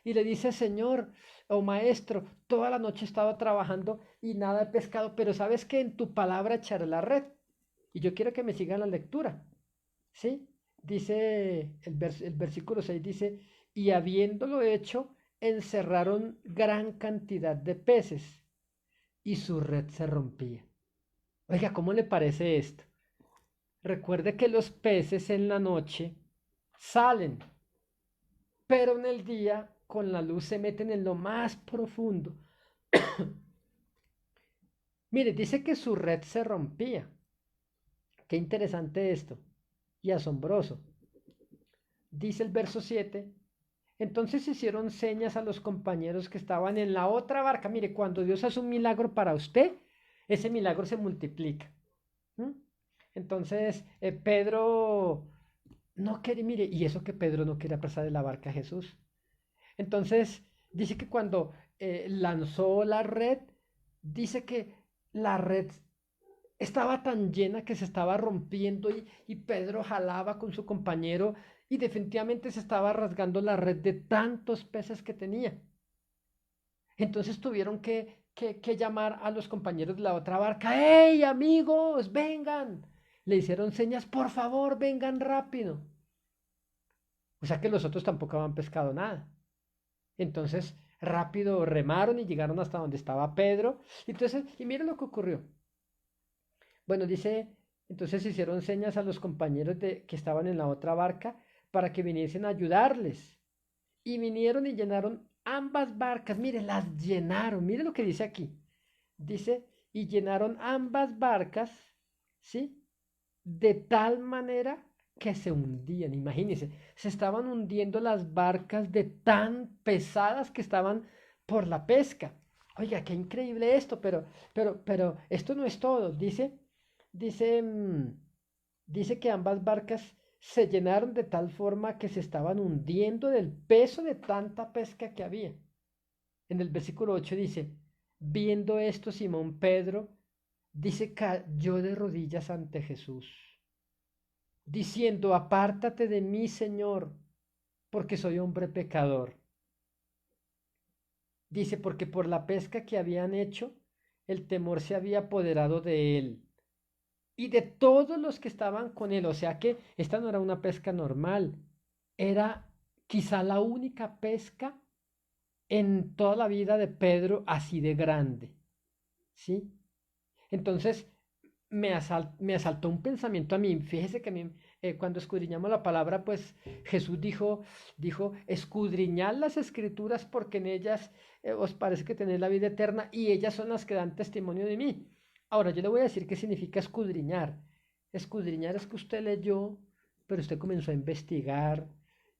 Y le dice, Señor o Maestro, toda la noche he estado trabajando y nada he pescado, pero sabes que en tu palabra echaré la red. Y yo quiero que me sigan la lectura. ¿Sí? Dice el versículo 6 dice, y habiéndolo hecho, encerraron gran cantidad de peces y su red se rompía. Oiga, ¿cómo le parece esto? Recuerde que los peces en la noche salen, pero en el día con la luz se meten en lo más profundo. Mire, dice que su red se rompía. Qué interesante esto y asombroso. Dice el verso 7. Entonces hicieron señas a los compañeros que estaban en la otra barca. Mire, cuando Dios hace un milagro para usted, ese milagro se multiplica. ¿Mm? Entonces, Pedro no quería, mire, y eso que Pedro no quería pasar de la barca a Jesús. Entonces, dice que cuando lanzó la red, dice que la red estaba tan llena que se estaba rompiendo y Pedro jalaba con su compañero y definitivamente se estaba rasgando la red de tantos peces que tenía. Entonces tuvieron que llamar a los compañeros de la otra barca. ¡Hey, amigos, vengan! Le hicieron señas, por favor, vengan rápido. O sea que los otros tampoco habían pescado nada. Entonces, rápido remaron y llegaron hasta donde estaba Pedro. Entonces, y miren lo que ocurrió. Bueno, dice, entonces hicieron señas a los compañeros que estaban en la otra barca para que viniesen a ayudarles. Y vinieron y llenaron ambas barcas. Mire, las llenaron. Mire lo que dice aquí. Dice, y llenaron ambas barcas, ¿sí? De tal manera que se hundían. Imagínense, se estaban hundiendo las barcas de tan pesadas que estaban por la pesca. Oiga, qué increíble esto, pero esto no es todo. Dice, dice que ambas barcas se llenaron de tal forma que se estaban hundiendo del peso de tanta pesca que había. En el versículo 8 dice, viendo esto Simón Pedro, dice, cayó de rodillas ante Jesús, diciendo, apártate de mí, Señor, porque soy hombre pecador. Dice, porque por la pesca que habían hecho, el temor se había apoderado de él y de todos los que estaban con él. O sea que esta no era una pesca normal, era quizá la única pesca en toda la vida de Pedro así de grande, ¿sí? Entonces me asaltó un pensamiento a mí. Fíjese que a mí, cuando escudriñamos la palabra, pues Jesús dijo, escudriñad las escrituras porque en ellas os parece que tenéis la vida eterna y ellas son las que dan testimonio de mí. Ahora, yo le voy a decir qué significa escudriñar. Escudriñar es que usted leyó, pero usted comenzó a investigar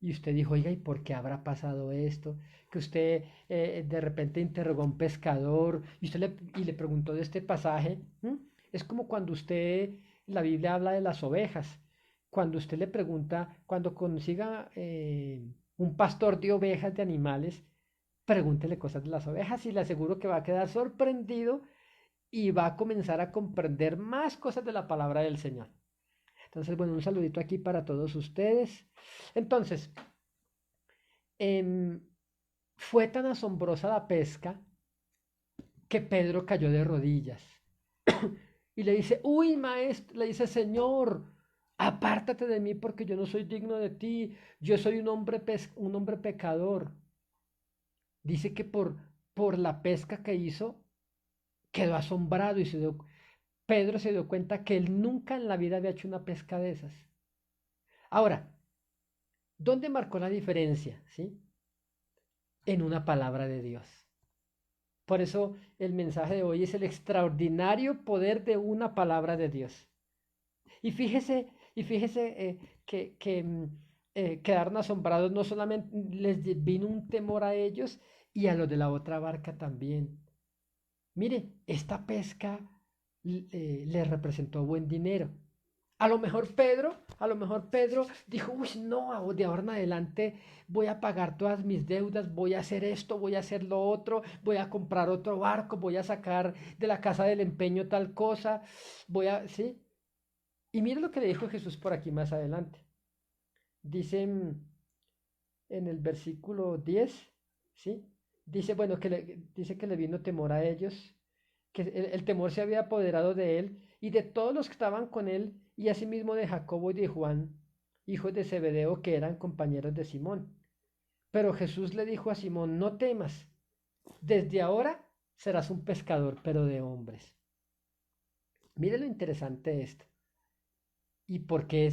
y usted dijo, oiga, ¿y por qué habrá pasado esto? Que usted de repente interrogó a un pescador y usted le preguntó de este pasaje. Es como cuando usted, la Biblia habla de las ovejas. Cuando usted le pregunta, cuando consiga un pastor de ovejas, de animales, pregúntele cosas de las ovejas y le aseguro que va a quedar sorprendido y va a comenzar a comprender más cosas de la palabra del Señor. Entonces, bueno, un saludito aquí para todos ustedes. Entonces, em, fue tan asombrosa la pesca que Pedro cayó de rodillas y le dice, uy, maestro, le dice, Señor, apártate de mí porque yo no soy digno de ti, yo soy un hombre pecador. Dice que por la pesca que hizo, quedó asombrado y Pedro se dio cuenta que él nunca en la vida había hecho una pesca de esas. Ahora, ¿dónde marcó la diferencia? ¿Sí? En una palabra de Dios. Por eso el mensaje de hoy es el extraordinario poder de una palabra de Dios. Y fíjese que quedaron asombrados, no solamente les vino un temor a ellos y a los de la otra barca también. Mire, esta pesca les representó buen dinero. A lo mejor Pedro dijo, uy, no, de ahora en adelante voy a pagar todas mis deudas, voy a hacer esto, voy a hacer lo otro, voy a comprar otro barco, voy a sacar de la casa del empeño tal cosa, ¿sí? Y mire lo que le dijo Jesús por aquí más adelante. Dice en el versículo 10, ¿sí? Dice, bueno, dice que le vino temor a ellos, que el temor se había apoderado de él y de todos los que estaban con él, y asimismo de Jacobo y de Juan, hijos de Zebedeo, que eran compañeros de Simón. Pero Jesús le dijo a Simón, no temas, desde ahora serás un pescador, pero de hombres. Mire lo interesante de esto. Y por qué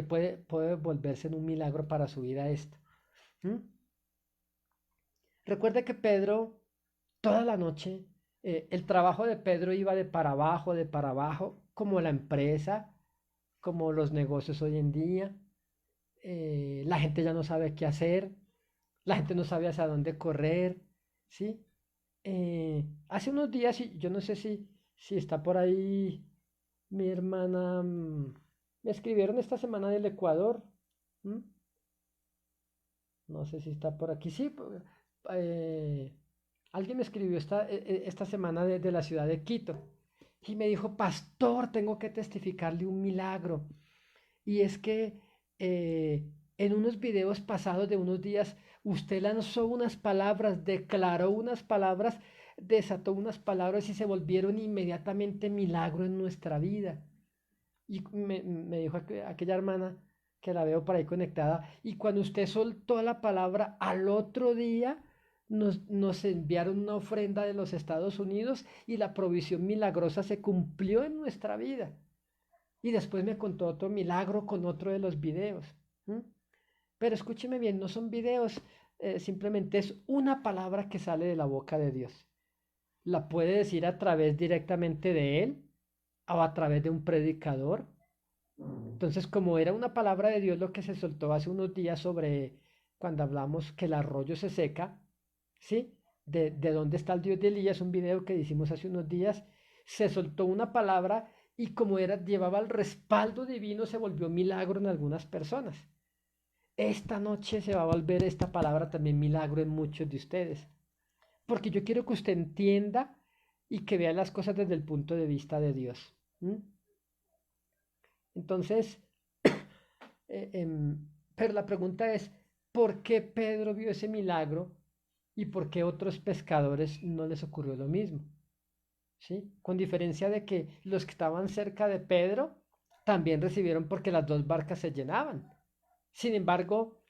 puede volverse en un milagro para su vida esto. ¿Mm? Recuerda que Pedro, toda la noche, el trabajo de Pedro iba de para abajo, como la empresa, como los negocios hoy en día. La gente ya no sabe qué hacer, la gente no sabe hacia dónde correr, ¿sí? Hace unos días, y yo no sé si está por ahí mi hermana, me escribieron esta semana del Ecuador. ¿M? No sé si está por aquí. Sí, alguien me escribió esta semana de la ciudad de Quito. y me dijo, pastor, tengo que testificarle un milagro. Y es que en unos videos pasados de unos días, usted lanzó unas palabras, declaró unas palabras, desató unas palabras y se volvieron inmediatamente milagro en nuestra vida. Y me dijo aquella hermana que la veo por ahí conectada, y cuando usted soltó la palabra, al otro día nos enviaron una ofrenda de los Estados Unidos y la provisión milagrosa se cumplió en nuestra vida. Y después me contó otro milagro con otro de los videos. ¿M? Pero escúcheme bien, no son videos, simplemente es una palabra que sale de la boca de Dios. La puede decir a través directamente de Él o a través de un predicador. Entonces, como era una palabra de Dios lo que se soltó hace unos días sobre cuando hablamos que el arroyo se seca, ¿sí? De dónde está el Dios de Elías, un video que hicimos hace unos días, se soltó una palabra y como era, llevaba el respaldo divino, se volvió milagro en algunas personas. Esta noche se va a volver esta palabra también milagro en muchos de ustedes, porque yo quiero que usted entienda y que vea las cosas desde el punto de vista de Dios. ¿M? Entonces, eh, em, pero la pregunta es, ¿por qué Pedro vio ese milagro y por qué otros pescadores no les ocurrió lo mismo? ¿Sí? Con diferencia de que los que estaban cerca de Pedro también recibieron porque las dos barcas se llenaban. Sin embargo,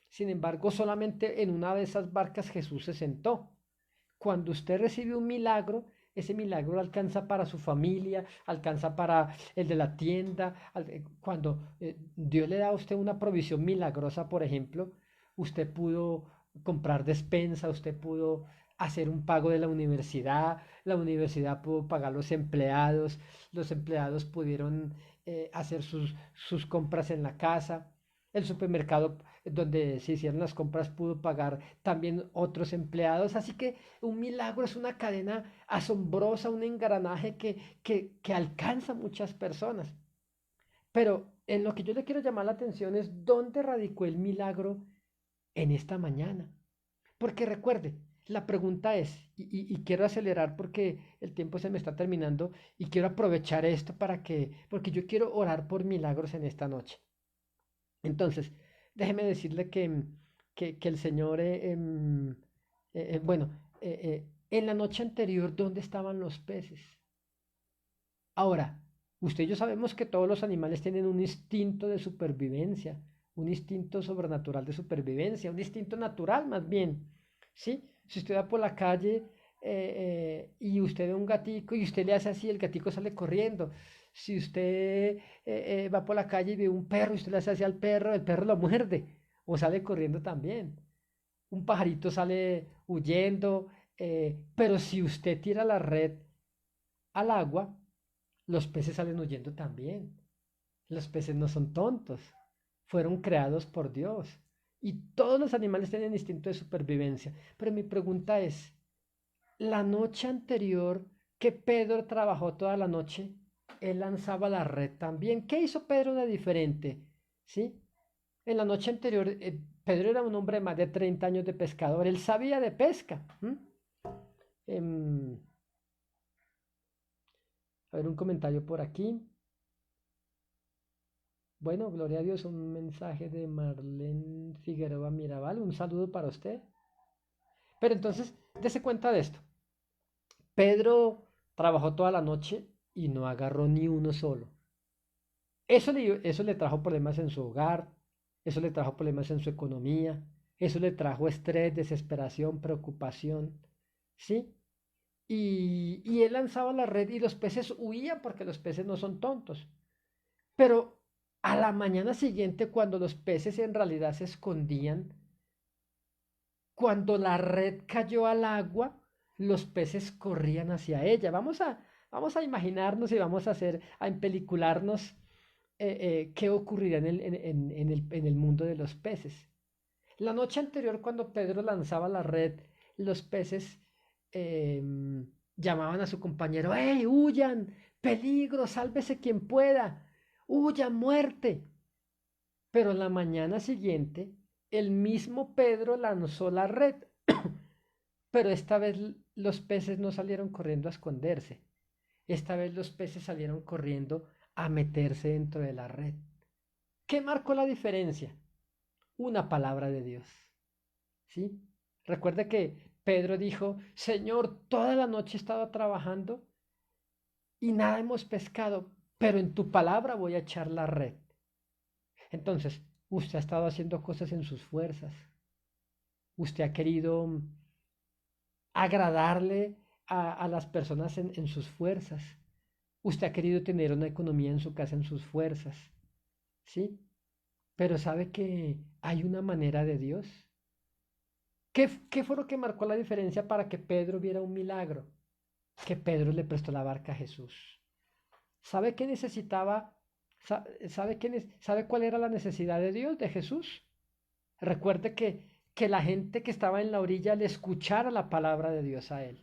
solamente en una de esas barcas Jesús se sentó. Cuando usted recibe un milagro, ese milagro alcanza para su familia, alcanza para el de la tienda. Cuando Dios le da a usted una provisión milagrosa, por ejemplo, usted pudo comprar despensa, usted pudo hacer un pago de la universidad pudo pagar los empleados pudieron hacer sus compras en la casa, el supermercado donde se hicieron las compras pudo pagar también otros empleados. Así que un milagro es una cadena asombrosa, un engranaje que alcanza a muchas personas. Pero en lo que yo le quiero llamar la atención es dónde radicó el milagro en esta mañana. Porque recuerde, la pregunta es, y quiero acelerar porque el tiempo se me está terminando y quiero aprovechar esto porque yo quiero orar por milagros en esta noche. Entonces, déjeme decirle que el Señor, bueno, en la noche anterior, ¿dónde estaban los peces? Ahora, usted y yo sabemos que todos los animales tienen un instinto de supervivencia, un instinto sobrenatural de supervivencia, un instinto natural más bien, ¿sí? Si usted va por la calle y usted ve un gatico y usted le hace así, el gatico sale corriendo. Si usted va por la calle y ve un perro y usted le hace así al perro, el perro lo muerde o sale corriendo también. Un pajarito sale huyendo, pero si usted tira la red al agua, los peces salen huyendo también. Los peces no son tontos. Fueron creados por Dios. Y todos los animales tienen instinto de supervivencia. Pero mi pregunta es, la noche anterior que Pedro trabajó toda la noche, él lanzaba la red también. ¿Qué hizo Pedro de diferente? ¿Sí? En la noche anterior, Pedro era un hombre de más de 30 años de pescador. Él sabía de pesca. Em, a ver un comentario por aquí. Bueno, gloria a Dios, un mensaje de Marlene Figueroa Mirabal, un saludo para usted. Pero entonces, dése cuenta de esto. Pedro trabajó toda la noche y no agarró ni uno solo. Eso le trajo problemas en su hogar, eso le trajo problemas en su economía, eso le trajo estrés, desesperación, preocupación, ¿sí? Y él lanzaba la red y los peces huían porque los peces no son tontos. Pero a la mañana siguiente, cuando los peces en realidad se escondían, cuando la red cayó al agua, los peces corrían hacia ella. Vamos a imaginarnos y vamos a a empelicularnos qué ocurrirá en el mundo de los peces. La noche anterior, cuando Pedro lanzaba la red, los peces llamaban a su compañero, ¡Hey, huyan! ¡Peligro! ¡Sálvese quien pueda! ¡Huyan, muerte! Pero la mañana siguiente, el mismo Pedro lanzó la red, pero esta vez los peces no salieron corriendo a esconderse. Esta vez los peces salieron corriendo a meterse dentro de la red. ¿Qué marcó la diferencia? Una palabra de Dios. ¿Sí? Recuerda que Pedro dijo, Señor, toda la noche he estado trabajando y nada hemos pescado, pero en tu palabra voy a echar la red. Entonces, usted ha estado haciendo cosas en sus fuerzas. Usted ha querido agradarle a las personas en sus fuerzas. Usted ha querido tener una economía en su casa en sus fuerzas. ¿Sí? Pero sabe que hay una manera de Dios. ¿Qué fue lo que marcó la diferencia para que Pedro viera un milagro? Que Pedro le prestó la barca a Jesús. ¿Sabe qué necesitaba? ¿Sabe cuál era la necesidad de Dios, de Jesús? Recuerde que la gente que estaba en la orilla le escuchara la palabra de Dios a él.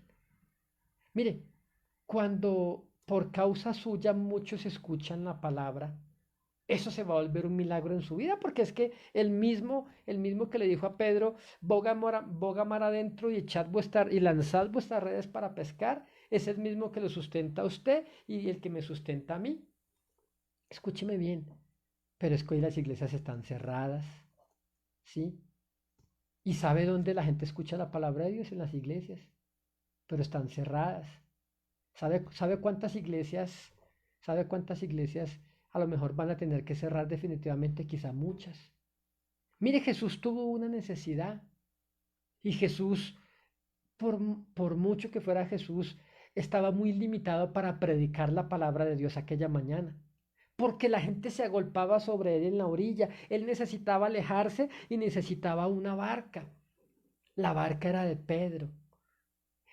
Mire, cuando por causa suya muchos escuchan la palabra, eso se va a volver un milagro en su vida, porque es que el mismo que le dijo a Pedro, boga mar adentro y y lanzad vuestras redes para pescar, es el mismo que lo sustenta a usted y el que me sustenta a mí. Escúcheme bien, pero es que hoy las iglesias están cerradas, ¿sí? ¿Y sabe dónde la gente escucha la palabra de Dios? En las iglesias, pero están cerradas. ¿Sabe cuántas iglesias, sabe cuántas iglesias a lo mejor van a tener que cerrar definitivamente? Quizá muchas. Mire, Jesús tuvo una necesidad y Jesús, por, por mucho que fuera Jesús, estaba muy limitado para predicar la palabra de Dios aquella mañana. Porque la gente se agolpaba sobre él en la orilla. Él necesitaba alejarse y necesitaba una barca. La barca era de Pedro.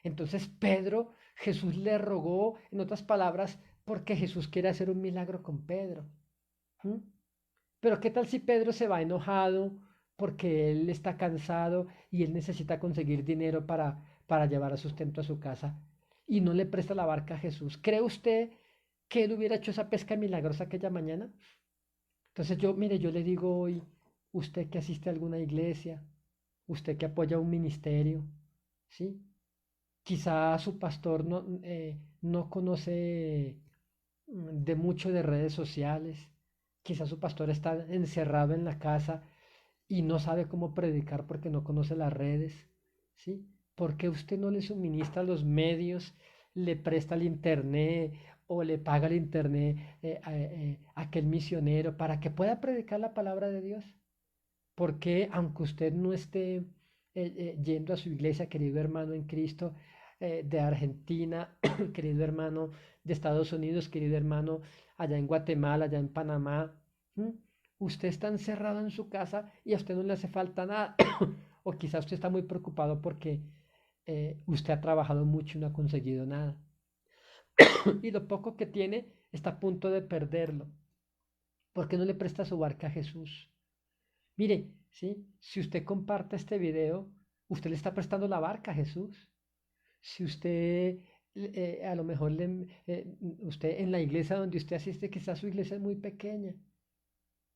Entonces Pedro, Jesús le rogó, en otras palabras, porque Jesús quiere hacer un milagro con Pedro. ¿Mm? Pero ¿qué tal si Pedro se va enojado porque él está cansado y él necesita conseguir dinero para llevar a sustento a su casa y no le presta la barca a Jesús? ¿Cree usted que él hubiera hecho esa pesca milagrosa aquella mañana? Entonces mire, yo le digo hoy, usted que asiste a alguna iglesia, usted que apoya un ministerio, ¿sí? Quizá su pastor no conoce de mucho de redes sociales. Quizá su pastor está encerrado en la casa y no sabe cómo predicar porque no conoce las redes. ¿Sí? ¿Por qué usted no le suministra los medios, le presta el internet o le paga el internet a aquel misionero para que pueda predicar la palabra de Dios? Porque aunque usted no esté yendo a su iglesia, querido hermano en Cristo, de Argentina, querido hermano de Estados Unidos, querido hermano allá en Guatemala, allá en Panamá, ¿m? Usted está encerrado en su casa y a usted no le hace falta nada. O quizás usted está muy preocupado porque usted ha trabajado mucho y no ha conseguido nada. Y lo poco que tiene está a punto de perderlo. ¿Por qué no le presta su barca a Jesús? Mire, ¿sí? Si usted comparte este video, usted le está prestando la barca a Jesús. Si usted, a lo mejor, usted en la iglesia donde usted asiste, quizás su iglesia es muy pequeña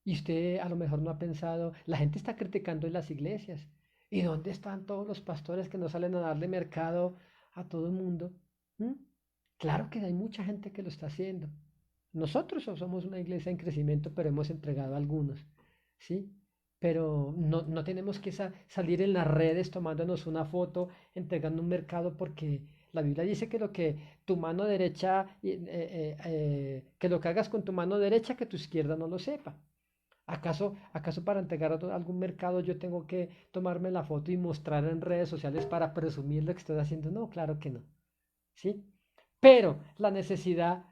y usted a lo mejor no ha pensado, la gente está criticando en las iglesias. ¿Y dónde están todos los pastores que no salen a darle mercado a todo el mundo? ¿Mm? Claro que hay mucha gente que lo está haciendo. Nosotros somos una iglesia en crecimiento, pero hemos entregado a algunos, ¿sí? Pero no tenemos que salir en las redes tomándonos una foto, entregando un mercado, porque la Biblia dice que lo que tu mano derecha, que lo que hagas con tu mano derecha, que tu izquierda no lo sepa. ¿Acaso para entregar algún mercado yo tengo que tomarme la foto y mostrar en redes sociales para presumir lo que estoy haciendo? No, claro que no, ¿sí? Pero la necesidad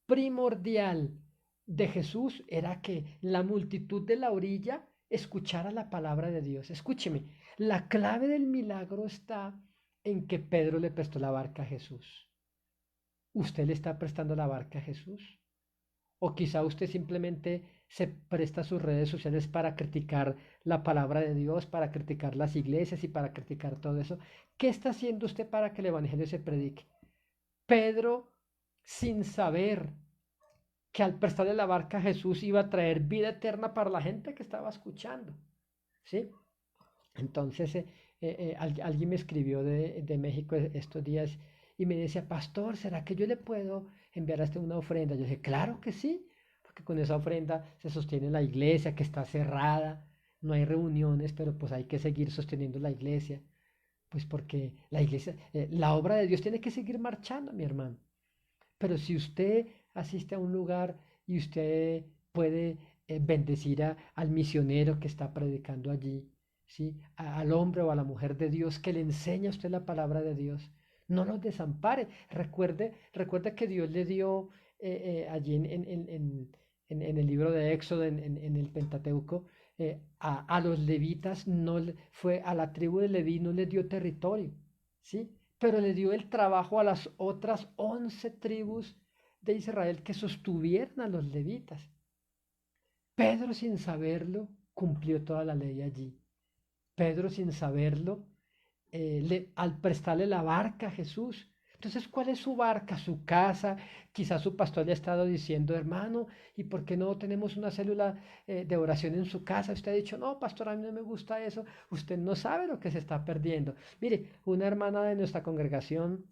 primordial de Jesús era que la multitud de la orilla escuchara la palabra de Dios. Escúcheme, la clave del milagro está en que Pedro le prestó la barca a Jesús. ¿Usted le está prestando la barca a Jesús? O quizá usted simplemente se presta a sus redes sociales para criticar la palabra de Dios, para criticar las iglesias y para criticar todo eso. ¿Qué está haciendo usted para que el Evangelio se predique? Pedro, sin saber que al prestarle la barca a Jesús iba a traer vida eterna para la gente que estaba escuchando. ¿Sí? Entonces, alguien me escribió de México estos días y me decía, pastor, ¿será que yo le puedo enviar a usted una ofrenda? Yo dije, claro que sí, porque con esa ofrenda se sostiene la iglesia que está cerrada, no hay reuniones, pero pues hay que seguir sosteniendo la iglesia, pues porque la iglesia, la obra de Dios tiene que seguir marchando, mi hermano. Pero si usted asiste a un lugar y usted puede bendecir al misionero que está predicando allí, ¿sí? Al hombre o a la mujer de Dios que le enseña a usted la palabra de Dios, no los desampare. Recuerde que Dios le dio allí en el libro de Éxodo, en el Pentateuco, a los levitas, fue a la tribu de Leví no le dio territorio, ¿sí? Pero le dio el trabajo a las otras 11 tribus de Israel que sostuvieran a los levitas. Pedro sin saberlo cumplió toda la ley allí. Pedro sin saberlo, al prestarle la barca a Jesús. Entonces, ¿cuál es su barca? Su casa. Quizás su pastor le ha estado diciendo, hermano, ¿y por qué no tenemos una célula de oración en su casa? Usted ha dicho, no, pastor, a mí no me gusta eso. Usted no sabe lo que se está perdiendo. Mire, una hermana de nuestra congregación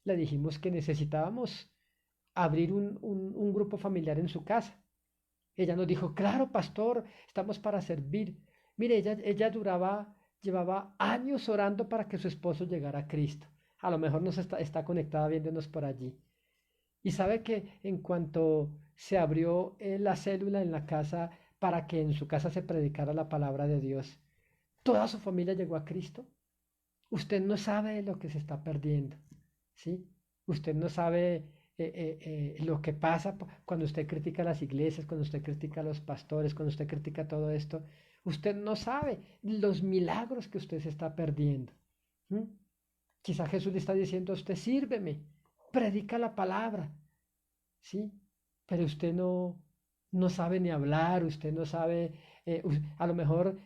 le dijimos que necesitábamos abrir un grupo familiar en su casa. Ella nos dijo, claro, pastor, estamos para servir. Mire, ella llevaba años orando para que su esposo llegara a Cristo. A lo mejor está conectada viéndonos por allí. Y sabe que en cuanto se abrió la célula en la casa para que en su casa se predicara la palabra de Dios, toda su familia llegó a Cristo. Usted no sabe lo que se está perdiendo, ¿sí? Usted no sabe lo que pasa cuando usted critica las iglesias, cuando usted critica a los pastores, cuando usted critica todo esto. Usted no sabe los milagros que usted se está perdiendo. ¿Mm? Quizá Jesús le está diciendo a usted, sírveme, predica la palabra, ¿sí? Pero usted no sabe ni hablar, usted no sabe, a lo mejor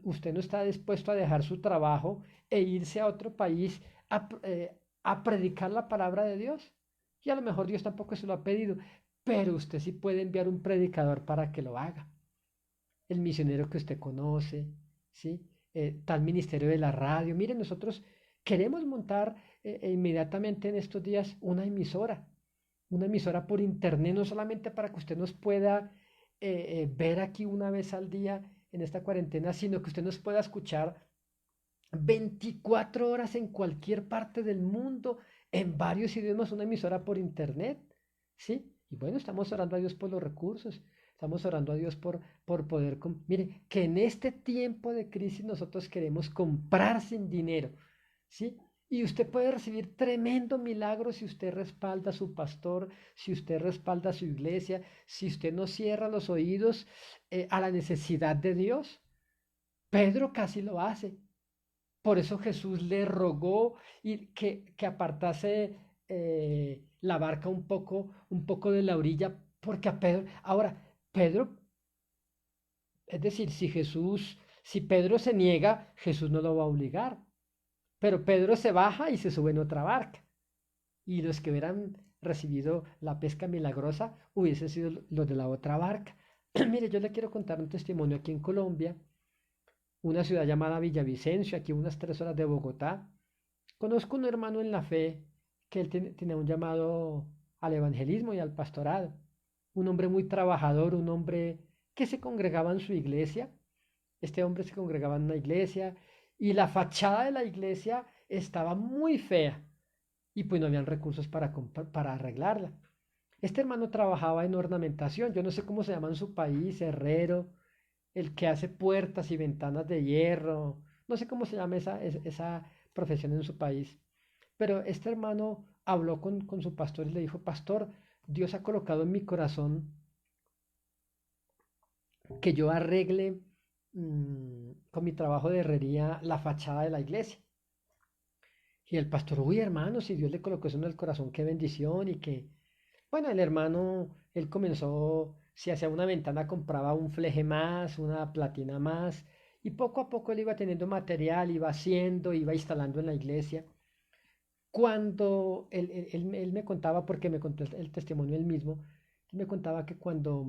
usted no está dispuesto a dejar su trabajo e irse a otro país a predicar la palabra de Dios. Y a lo mejor Dios tampoco se lo ha pedido, pero usted sí puede enviar un predicador para que lo haga. El misionero que usted conoce, ¿sí? Tal ministerio de la radio. Miren, nosotros queremos montar inmediatamente en estos días una emisora por internet, no solamente para que usted nos pueda ver aquí una vez al día en esta cuarentena, sino que usted nos pueda escuchar 24 horas en cualquier parte del mundo, en varios idiomas, una emisora por internet, ¿sí? Y bueno, estamos orando a Dios por los recursos, estamos orando a Dios por poder, mire, que en este tiempo de crisis nosotros queremos comprar sin dinero, ¿sí? Y usted puede recibir tremendo milagro si usted respalda a su pastor, si usted respalda a su iglesia, si usted no cierra los oídos a la necesidad de Dios. Pedro casi lo hace. Por eso Jesús le rogó que apartase la barca un poco de la orilla, porque a Pedro, ahora, Pedro, es decir, si Pedro se niega, Jesús no lo va a obligar, pero Pedro se baja y se sube en otra barca, y los que hubieran recibido la pesca milagrosa hubiesen sido los de la otra barca. Mire, yo le quiero contar un testimonio aquí en Colombia, una ciudad llamada Villavicencio, aquí unas 3 horas de Bogotá. Conozco un hermano en la fe que él tenía un llamado al evangelismo y al pastorado. Un hombre muy trabajador, un hombre que se congregaba en su iglesia. Este hombre se congregaba en una iglesia y la fachada de la iglesia estaba muy fea y pues no habían recursos para arreglarla. Este hermano trabajaba en ornamentación, yo no sé cómo se llama en su país, herrero, el que hace puertas y ventanas de hierro, no sé cómo se llama esa profesión en su país, pero este hermano habló con su pastor y le dijo, pastor, Dios ha colocado en mi corazón que yo arregle con mi trabajo de herrería la fachada de la iglesia. Y el pastor, uy hermano, si Dios le colocó eso en el corazón, qué bendición y que, bueno, el hermano, él comenzó, si hacía una ventana, compraba un fleje más, una platina más, y poco a poco él iba teniendo material, iba haciendo, iba instalando en la iglesia. Cuando él me contaba, porque me contó el testimonio él mismo, él me contaba que cuando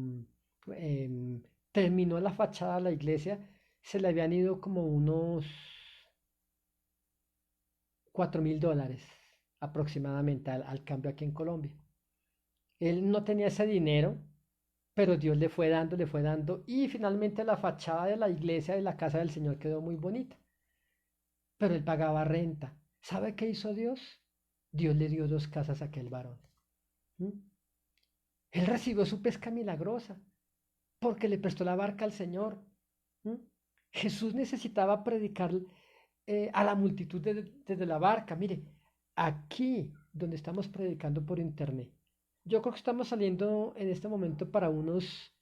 terminó la fachada de la iglesia, se le habían ido como unos $4.000. aproximadamente al cambio aquí en Colombia. Él no tenía ese dinero, pero Dios le fue dando, y finalmente la fachada de la iglesia de la casa del Señor quedó muy bonita, pero él pagaba renta. ¿Sabe qué hizo Dios? Dios le dio dos casas a aquel varón. ¿Mm? Él recibió su pesca milagrosa porque le prestó la barca al Señor. ¿Mm? Jesús necesitaba predicar a la multitud desde la barca. Mire, aquí donde estamos predicando por internet, yo creo que estamos saliendo en este momento para unos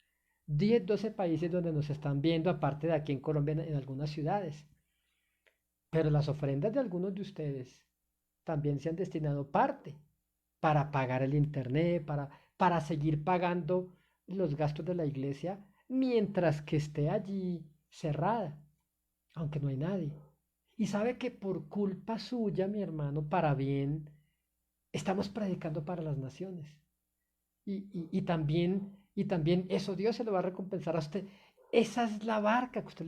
10, 12 países donde nos están viendo, aparte de aquí en Colombia, en algunas ciudades. Pero las ofrendas de algunos de ustedes también se han destinado parte para pagar el internet, para seguir pagando los gastos de la iglesia mientras que esté allí cerrada, aunque no hay nadie. Y sabe que por culpa suya, mi hermano, para bien, estamos predicando para las naciones. Y también eso Dios se lo va a recompensar a usted. Esa es la barca que usted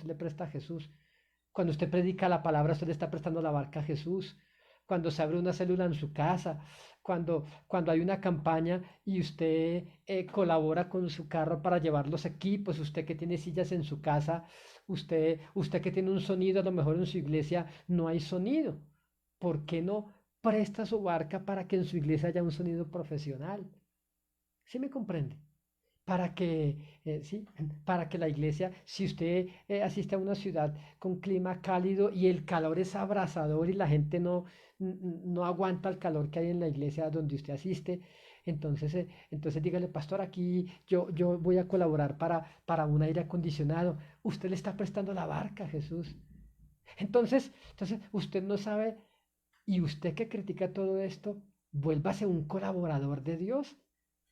le presta a Jesús. Cuando usted predica la palabra, usted le está prestando la barca a Jesús. Cuando se abre una célula en su casa, cuando hay una campaña y usted colabora con su carro para llevar los equipos, usted que tiene sillas en su casa, usted que tiene un sonido, a lo mejor en su iglesia no hay sonido. ¿Por qué no presta su barca para que en su iglesia haya un sonido profesional? ¿Sí me comprende? Sí, para que la iglesia, si usted asiste a una ciudad con clima cálido y el calor es abrasador y la gente no aguanta el calor que hay en la iglesia donde usted asiste, entonces dígale, pastor, aquí yo voy a colaborar para un aire acondicionado. Usted le está prestando la barca a Jesús. Entonces usted no sabe, y usted que critica todo esto, vuélvase un colaborador de Dios.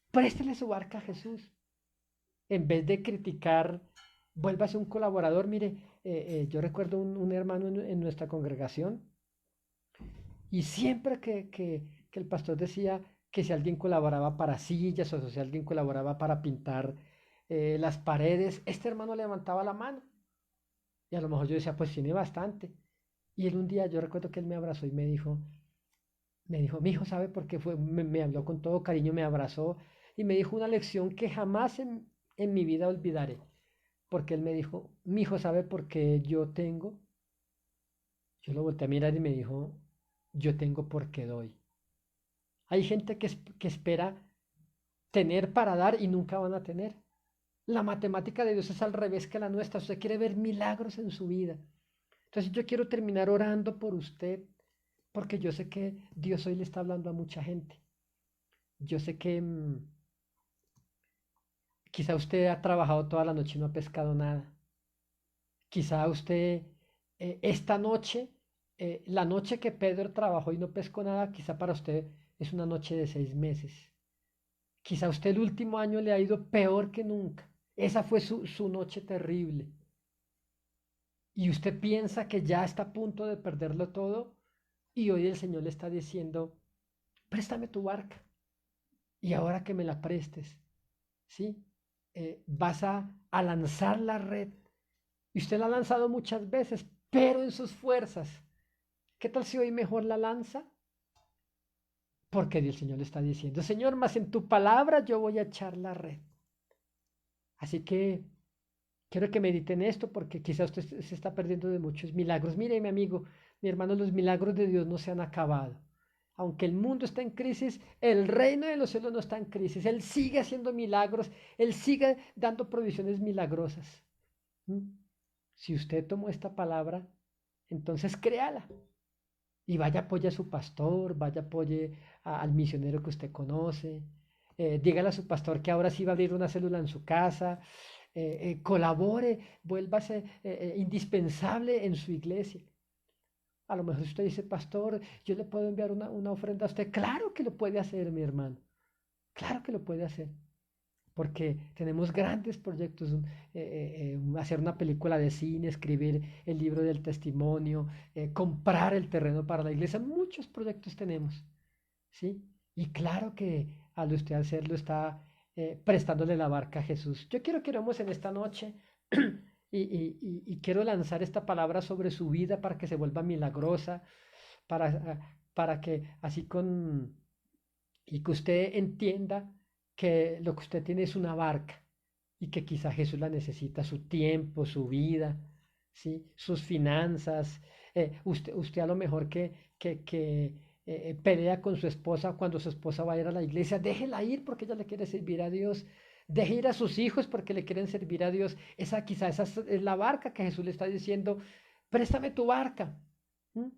Préstele su barca a Jesús. En vez de criticar, vuélvase un colaborador. Mire, yo recuerdo un hermano en nuestra congregación, y siempre que el pastor decía que si alguien colaboraba para sillas o si alguien colaboraba para pintar las paredes, este hermano levantaba la mano. Y a lo mejor yo decía, pues tiene bastante. Y él un día, yo recuerdo que él me abrazó y me dijo, mi hijo, ¿sabe por qué fue? Me habló con todo cariño, me abrazó y me dijo una lección que jamás en mi vida olvidaré. Porque él me dijo, mi hijo, ¿sabe por qué yo tengo? Yo lo volteé a mirar y me dijo, yo tengo porque doy. Hay gente que espera tener para dar y nunca van a tener. La matemática de Dios es al revés que la nuestra. Usted quiere ver milagros en su vida. Entonces yo quiero terminar orando por usted, porque yo sé que Dios hoy le está hablando a mucha gente. Yo sé que quizá usted ha trabajado toda la noche y no ha pescado nada. Quizá usted esta noche, la noche que Pedro trabajó y no pescó nada, quizá para usted es una noche de 6 meses. Quizá usted el último año le ha ido peor que nunca. Esa fue su noche terrible. Y usted piensa que ya está a punto de perderlo todo, y hoy el Señor le está diciendo, préstame tu barca y ahora que me la prestes, ¿sí? Vas a lanzar la red. Y usted la ha lanzado muchas veces, pero en sus fuerzas. ¿Qué tal si hoy mejor la lanza? Porque el Señor le está diciendo, Señor, más en tu palabra yo voy a echar la red. Así que quiero que mediten esto, porque quizá usted se está perdiendo de muchos milagros. Mire, mi amigo, mi hermano, los milagros de Dios no se han acabado. Aunque el mundo está en crisis, el reino de los cielos no está en crisis. Él sigue haciendo milagros, Él sigue dando provisiones milagrosas. ¿Mm? Si usted tomó esta palabra, entonces créala. Y vaya, apoye a su pastor, vaya, apoye al misionero que usted conoce. Dígale a su pastor que ahora sí va a abrir una célula en su casa. Colabore, vuélvase indispensable en su iglesia. A lo mejor usted dice, pastor, yo le puedo enviar una ofrenda a usted. Claro que lo puede hacer, mi hermano. Claro que lo puede hacer. Porque tenemos grandes proyectos, hacer una película de cine, escribir el libro del testimonio, comprar el terreno para la iglesia. Muchos proyectos tenemos, ¿sí? Y claro que al usted hacerlo está prestándole la barca a Jesús. Yo quiero que oremos en esta noche y quiero lanzar esta palabra sobre su vida para que se vuelva milagrosa, para, para que así y que usted entienda que lo que usted tiene es una barca y que quizá Jesús la necesita, su tiempo, su vida, ¿sí? Sus finanzas. Usted a lo mejor pelea con su esposa cuando su esposa va a ir a la iglesia, déjela ir porque ella le quiere servir a Dios. Deje ir a sus hijos porque le quieren servir a Dios. Esa es la barca que Jesús le está diciendo, préstame tu barca. ¿Mm?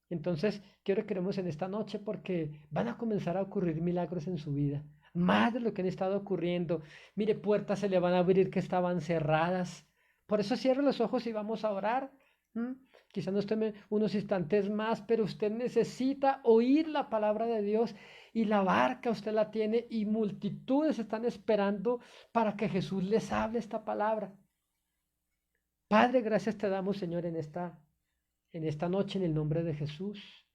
Entonces, quiero que queremos en esta noche porque van a comenzar a ocurrir milagros en su vida, más de lo que han estado ocurriendo. Mire, puertas se le van a abrir que estaban cerradas. Por eso cierre los ojos y vamos a orar. ¿Mm? Quizá nos tome unos instantes más, pero usted necesita oír la palabra de Dios y la barca usted la tiene y multitudes están esperando para que Jesús les hable esta palabra. Padre, gracias te damos, Señor, en esta noche en el nombre de Jesús.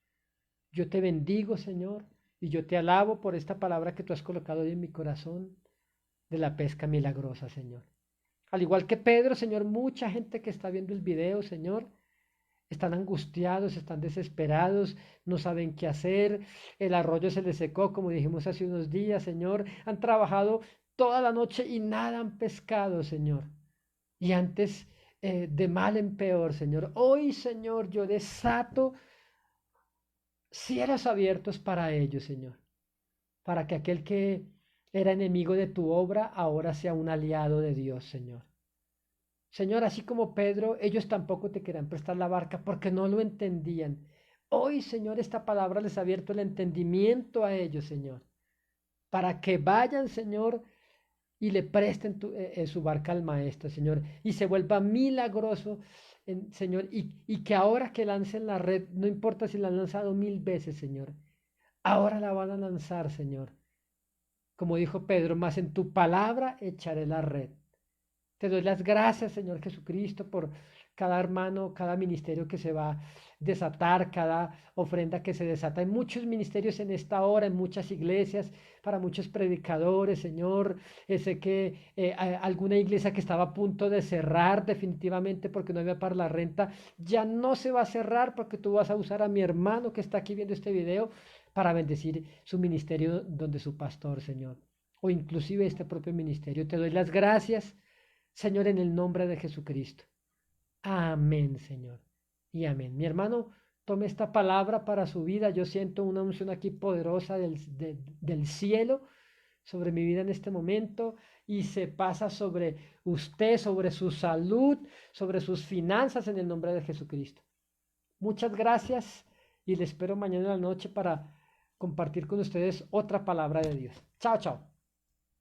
Yo te bendigo, Señor, y yo te alabo por esta palabra que tú has colocado hoy en mi corazón de la pesca milagrosa, Señor. Al igual que Pedro, Señor, mucha gente que está viendo el video, Señor, están angustiados, están desesperados, no saben qué hacer, el arroyo se les secó, como dijimos hace unos días, Señor, han trabajado toda la noche y nada han pescado, Señor. Y antes de mal en peor, Señor. Hoy, Señor, yo desato cielos abiertos para ellos, Señor, para que aquel que era enemigo de tu obra ahora sea un aliado de Dios, Señor. Señor, así como Pedro, ellos tampoco te querían prestar la barca porque no lo entendían. Hoy, Señor, esta palabra les ha abierto el entendimiento a ellos, Señor, para que vayan, Señor, y le presten su barca al maestro, Señor, y se vuelva milagroso, Señor, y que ahora que lancen la red, no importa si la han lanzado 1000 veces, Señor, ahora la van a lanzar, Señor. Como dijo Pedro, más en tu palabra echaré la red. Te doy las gracias, Señor Jesucristo, por cada hermano, cada ministerio que se va a desatar, cada ofrenda que se desata. Hay muchos ministerios en esta hora, en muchas iglesias, para muchos predicadores, Señor. Sé que alguna iglesia que estaba a punto de cerrar definitivamente porque no había para la renta, ya no se va a cerrar porque tú vas a usar a mi hermano que está aquí viendo este video para bendecir su ministerio donde su pastor, Señor. O inclusive este propio ministerio. Te doy las gracias. Señor, en el nombre de Jesucristo. Amén, Señor. Y amén. Mi hermano, tome esta palabra para su vida. Yo siento una unción aquí poderosa del cielo sobre mi vida en este momento y se pasa sobre usted, sobre su salud, sobre sus finanzas en el nombre de Jesucristo. Muchas gracias y le espero mañana en la noche para compartir con ustedes otra palabra de Dios. Chao, chao.